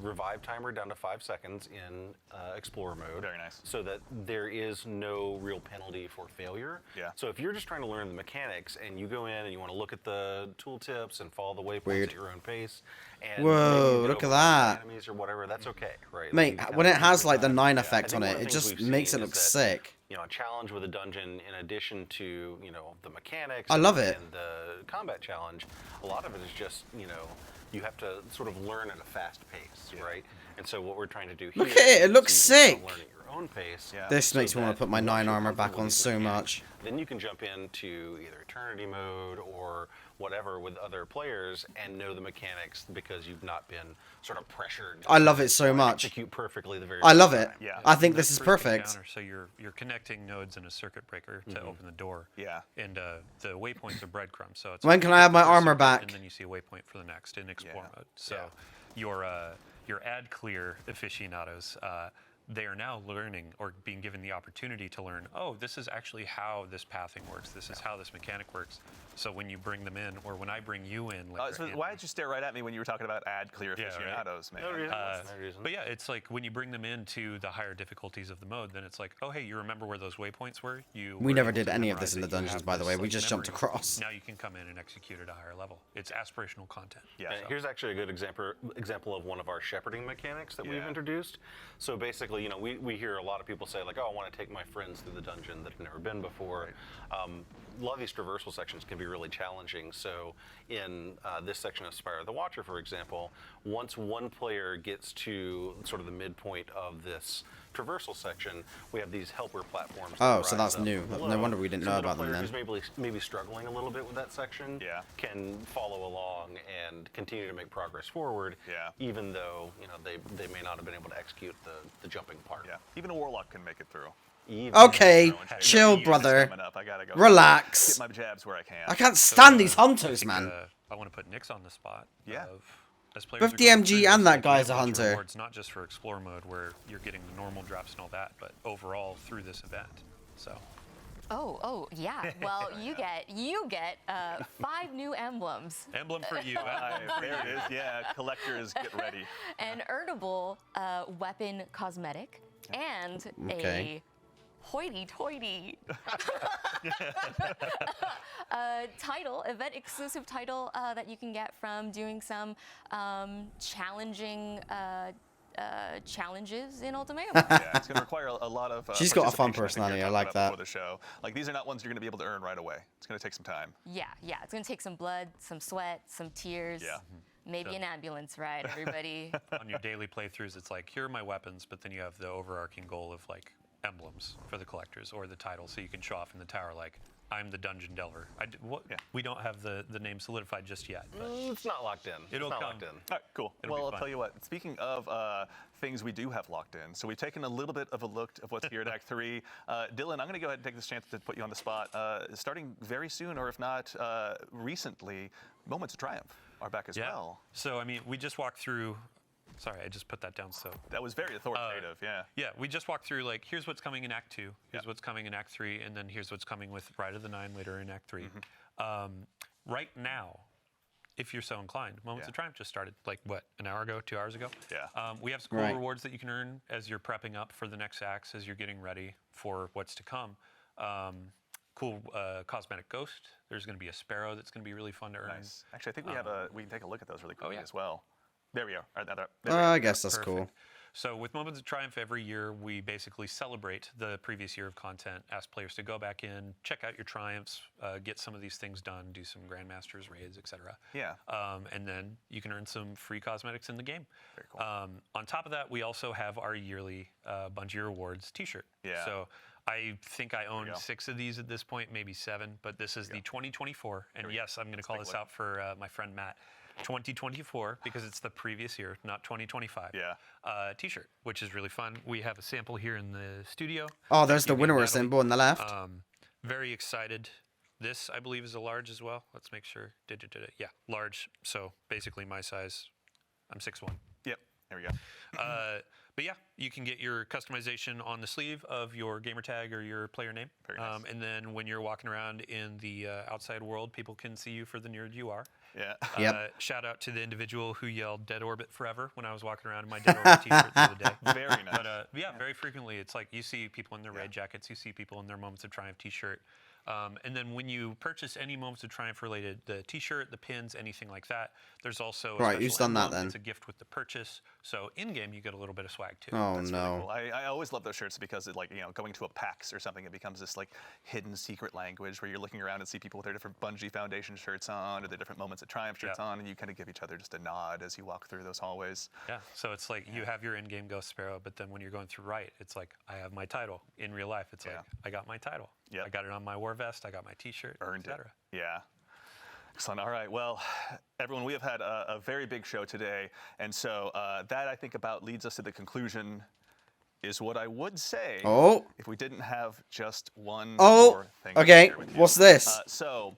revive timer down to 5 seconds in Explorer mode. Very nice. So that there is no real penalty for failure. Yeah. So if you're just trying to learn the mechanics and you go in and you want to look at the tooltips and follow the waypoints Weird. at your own pace, and Whoa, maybe you get look at overwhelmed that. by enemies or whatever, that's okay, right? Mate, You kinda when it take has your like the time. 9 I effect think on one it, of the it things just we've makes it seen look is that, sick. a challenge with a dungeon, in addition to the mechanics. I love it. And the combat challenge, a lot of it is just you have to sort of learn at a fast pace, right? And so what we're trying to do here Look at it, it is looks to learn sick. at your own pace. Yeah. This so makes me want that to put my once 9 you're armor back comfortable on with these so mechanics, much. then you can jump into either Eternity mode or whatever with other players and know the mechanics because you've not been sort of pressured. I love it so to much. Execute perfectly the very I love first it. time. Yeah. I think That this is first perfect. encounter, so you're connecting nodes in a circuit breaker to open the door. Yeah. And the waypoints are breadcrumbs. So it's When can I have my first armor circuit, back? And then you see a waypoint for the next in explore Yeah. mode. So your ad clear aficionados, they are now learning or being given the opportunity to learn, oh, this is actually how this pathing works. This is how this mechanic works. So when you bring them in, or when I bring you in, like So why did you stare right at me when you were talking about ad clear Yeah, right. aficionados, man? No reason. but yeah, it's like when you bring them into the higher difficulties of the mode, then it's like, oh, hey, you remember where those waypoints were? We were never able did to any of memorize this in the it. You dungeons, have by the this, way. We like, just jumped memory. across. Now you can come in and execute at a higher level. It's aspirational content. Yeah. Here's actually a good example of one of our shepherding mechanics that we've Yeah. introduced. So basically, we hear a lot of people say, like, oh, I want to take my friends through the dungeon that have never been before. A lot of these traversal sections can be really challenging. So in this section of Spire of the Watcher, for example, once one player gets to sort of the midpoint of this traversal section, we have these helper platforms. Oh, that so rise that's up new. below. No wonder we didn't So know that a about them player then. who's maybe struggling a little bit with that section Yeah. can follow along and continue to make progress forward, Yeah. even though they may not have been able to execute the jumping part. Yeah. Even a warlock can make it through. Even Okay, So much- chill, Use this brother. coming up. I gotta go. Relax. Get my jabs where I can. I can't stand these I hunters, think, man. I want to put Nyx on the spot. Yeah. As players Both are going DMG through and this, that like, we guy's have a bunch of hunter. rewards, not just for explore mode where you're getting the normal drops and all that, but overall through this event. So Oh, yeah. Well, you get 5 new emblems. emblem for you. There it is. Yeah. Collectors, get ready. An earnable weapon cosmetic and Okay. a hoity-toity event exclusive title that you can get from doing some challenging challenges in Ultimatum. Yeah, it's going to require a lot of. She's got a fun participation, I think you're personality, I talking like about that. Before the show, like these are not ones you're going to be able to earn right away. It's going to take some time. Yeah, it's gonna take some blood, some sweat, some tears. Yeah. Maybe an ambulance ride, everybody. On your daily playthroughs, it's like, here are my weapons, but then you have the overarching goal of like emblems for the collectors or the title, so you can show off in the tower like, I'm the dungeon delver. We don't have the name solidified just yet. But It's not locked in. It'll it's not come. locked in. All right, cool. It'll be Well, I'll fun. tell you what. Speaking of things we do have locked in, so we've taken a little bit of a look of what's here at Act 3. Dylan, I'm going to go ahead and take this chance to put you on the spot. Starting very soon, or if not recently, Moments of Triumph are back as well. So, I mean, we just walked through. Sorry, I just put that down. So That was very authoritative, yeah. yeah, we just walked through like here's what's coming in Act 2, here's what's coming in Act 3, and then here's what's coming with Ride of the Nine later in Act 3. Right now, if you're so inclined, Moments of Triumph just started like what, an hour ago, 2 hours ago? Yeah. We have some cool Right. rewards that you can earn as you're prepping up for the next acts, as you're getting ready for what's to come. Cool cosmetic ghost. There's going to be a sparrow that's going to be really fun to earn. Nice. Actually, I think we have we can take a look at those really quickly yeah. as well. There we are. All right, there we I go. guess that's cool. Perfect. So with Moments of Triumph, every year we basically celebrate the previous year of content, ask players to go back in, check out your triumphs, get some of these things done, do some Grandmasters raids, etc. Yeah. And then you can earn some free cosmetics in the game. Very cool. On top of that, we also have our yearly Bungie Rewards T-shirt. Yeah. So I think I own go. 6 of these at this point, maybe 7, but this is the 2024. And yes, I'm going to call take a this look. out for my friend Matt. 2024 because it's the previous year, not 2025. Yeah. T-shirt, which is really fun. We have a sample here in the studio. Oh, there's Thank the you, winner Natalie. symbol on the left. Very excited. This, I believe, is a large as well. Let's make sure. Yeah, large. So basically my size. I'm 6'1". Yep. There we go. But yeah, you can get your customization on the sleeve of your gamer tag or your player name. Very nice. And then when you're walking around in the outside world, people can see you for the nerd you are. Yeah. Yep. Shout out to the individual who yelled "Dead Orbit Forever" when I was walking around in my Dead Orbit T-shirt the other day. Very nice. But yeah, very frequently it's like you see people in their raid jackets, you see people in their Moments of Triumph T-shirt. And then when you purchase any Moments of Triumph related, the T-shirt, the pins, anything like that, there's also a Right, special who's done that emblem. then? It's a gift with the purchase. So in-game you get a little bit of swag too. Oh That's no. really cool. I always love those shirts because it, like, you know, going to a PAX or something, it becomes this like hidden secret language where you're looking around and see people with their different Bungie Foundation shirts on or their different Moments of Triumph shirts on, and you kind of give each other just a nod as you walk through those hallways. Yeah, so it's like you have your in-game Ghost Sparrow, but then when you're going through Right, it's like I have my title. In real life, it's like I got my title. Yeah. I got it on my war vest. I got my T-shirt. Earned it. etc. Yeah. Excellent. All right. Well, everyone, we have had a very big show today, and so that I think about leads us to the conclusion. Is what I would say if we didn't have just one more thing to okay. share with you. What's this? So,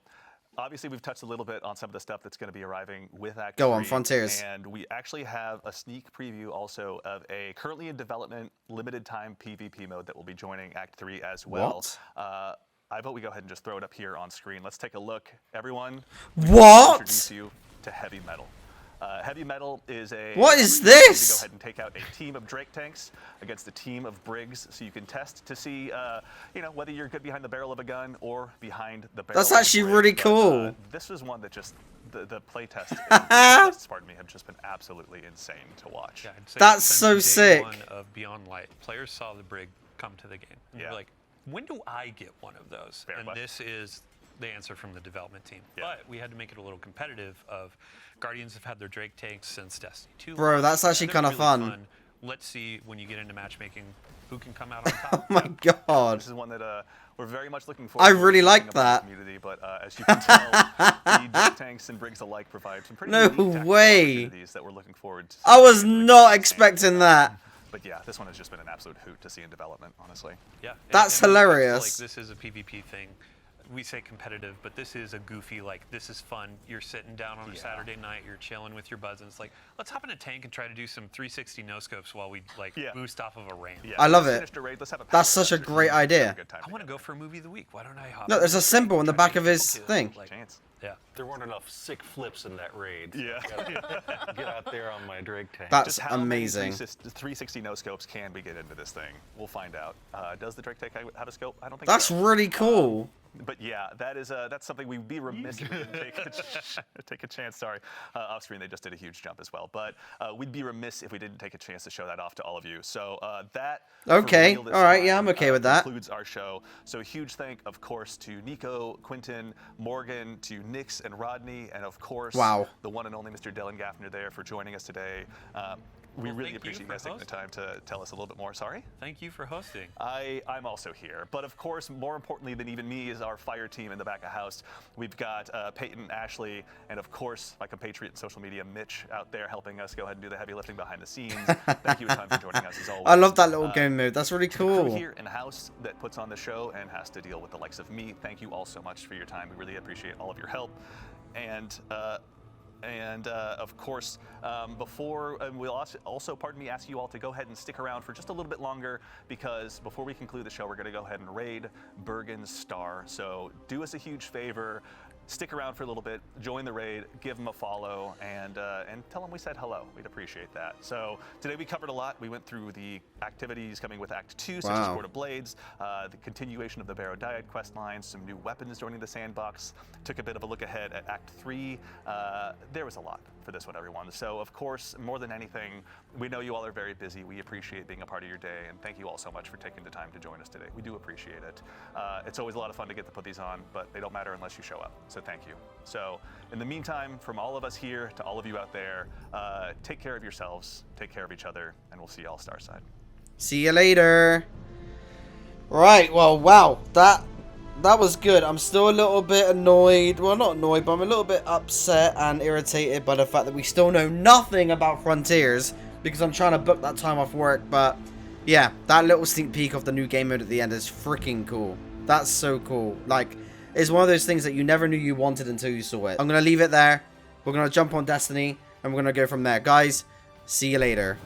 obviously, we've touched a little bit on some of the stuff that's going to be arriving with Act Go on, 3, Frontiers. And we actually have a sneak preview also of a currently in development, limited time PvP mode that will be joining Act 3 as well. What? I vote we go ahead and just throw it up here on screen. Let's take a look. Everyone, What? introduce you to Heavy Metal. Heavy Metal is a... What is To this? go ahead and take out a team of Drake tanks against a team of Briggs, so you can test to see, you know, whether you're good behind the barrel of a gun or behind the barrel. That's of a actually Brig. really But, cool. this was one that just the play test, pardon me, have just been absolutely insane to watch. Yeah, I'd say That's since so day sick. One of Beyond Light, players saw the Brig come to the game. And they're like, when do I get one of those? Fair and question. this is the answer from the development team. Yeah. But we had to make it a little competitive. Of Guardians have had their Drake tanks since Destiny 2. Bro, that's actually They're kinda really fun. Let's see when you get into matchmaking who can come out on top. Oh my god. This is one that we're very much looking forward I to. really Speaking like of the that. Community, but as you can tell, the Drake tanks and Briggs alike provide some pretty No unique tactical way. opportunities that we're looking forward to. I was seeing. not expecting that. But yeah, this one has just been an absolute hoot to see in development, honestly. Yeah, That's and hilarious. Like, this is a PvP thing. We say competitive, but this is a goofy, like, this is fun. You're sitting down on a Saturday night, you're chilling with your buds, and it's like, let's hop in a tank and try to do some 360 no-scopes while we, like, boost off of a ramp. Yeah, I love let's it. finish the raid, let's have a That's power such a test or great something. Let's have a idea. good time I want to go together. for a movie of the week. Why don't I hop No, in there's a and symbol in the try to back of get his people to, thing. like- Chance. Yeah. There weren't enough sick flips in that raid. Yeah. Get out there on my Drake tank. That's Just how amazing. many 360 no scopes can we get into this thing? We'll find out. Does the Drake tank have a scope? I don't think That's so. really cool. But yeah, that's something we'd be remiss if we didn't take a chance. Sorry, off screen they just did a huge jump as well. But we'd be remiss if we didn't take a chance to show that off to all of you. So that for Okay, real this all right, yeah, time, I'm okay with that. Concludes our show. So a huge thank, of course, to Nico, Quinton, Morgan, to Nix and Rodney, and of course, Wow. the one and only Mr. Dylan Gaffner there for joining us today. We Well, really thank you appreciate you for guys taking the time to tell us a little bit more. Sorry? Thank you for hosting. I'm also here. But of course, more importantly than even me is our fire team in the back of house. We've got Peyton, Ashley, and of course, my compatriot in social media, Mitch, out there helping us go ahead and do the heavy lifting behind the scenes. Thank you a ton for joining us as always. I love that little game mode. That's really Crew cool. here in house that puts on the show and has to deal with the likes of me. Thank you all so much for your time. We really appreciate all of your help. And of course, before we'll also, pardon me, ask you all to go ahead and stick around for just a little bit longer, because before we conclude the show, we're going to go ahead and raid Bergen's Star. So do us a huge favor. Stick around for a little bit, join the raid, give him a follow, and tell him we said hello. We'd appreciate that. So today we covered a lot. We went through the activities coming with Act 2, such as Wow. Court of Blades, the continuation of the Barrow Dyad quest line, some new weapons joining the sandbox, took a bit of a look ahead at Act 3. There was a lot for this one, everyone. So of course, more than anything, we know you all are very busy. We appreciate being a part of your day, and thank you all so much for taking the time to join us today. We do appreciate it. It's always a lot of fun to get to put these on, but they don't matter unless you show up. So thank you. So in the meantime, from all of us here to all of you out there, take care of yourselves, take care of each other, and we'll see you all Starside. See you later. Right, well, wow, that was good. I'm still a little bit annoyed. Well, not annoyed, but I'm a little bit upset and irritated by the fact that we still know nothing about Frontiers, because I'm trying to book that time off work. But yeah, that little sneak peek of the new game mode at the end is freaking cool. That's so cool. Like, it's one of those things that you never knew you wanted until you saw it. I'm going to leave it there. We're going to jump on Destiny, and we're going to go from there. Guys, see you later.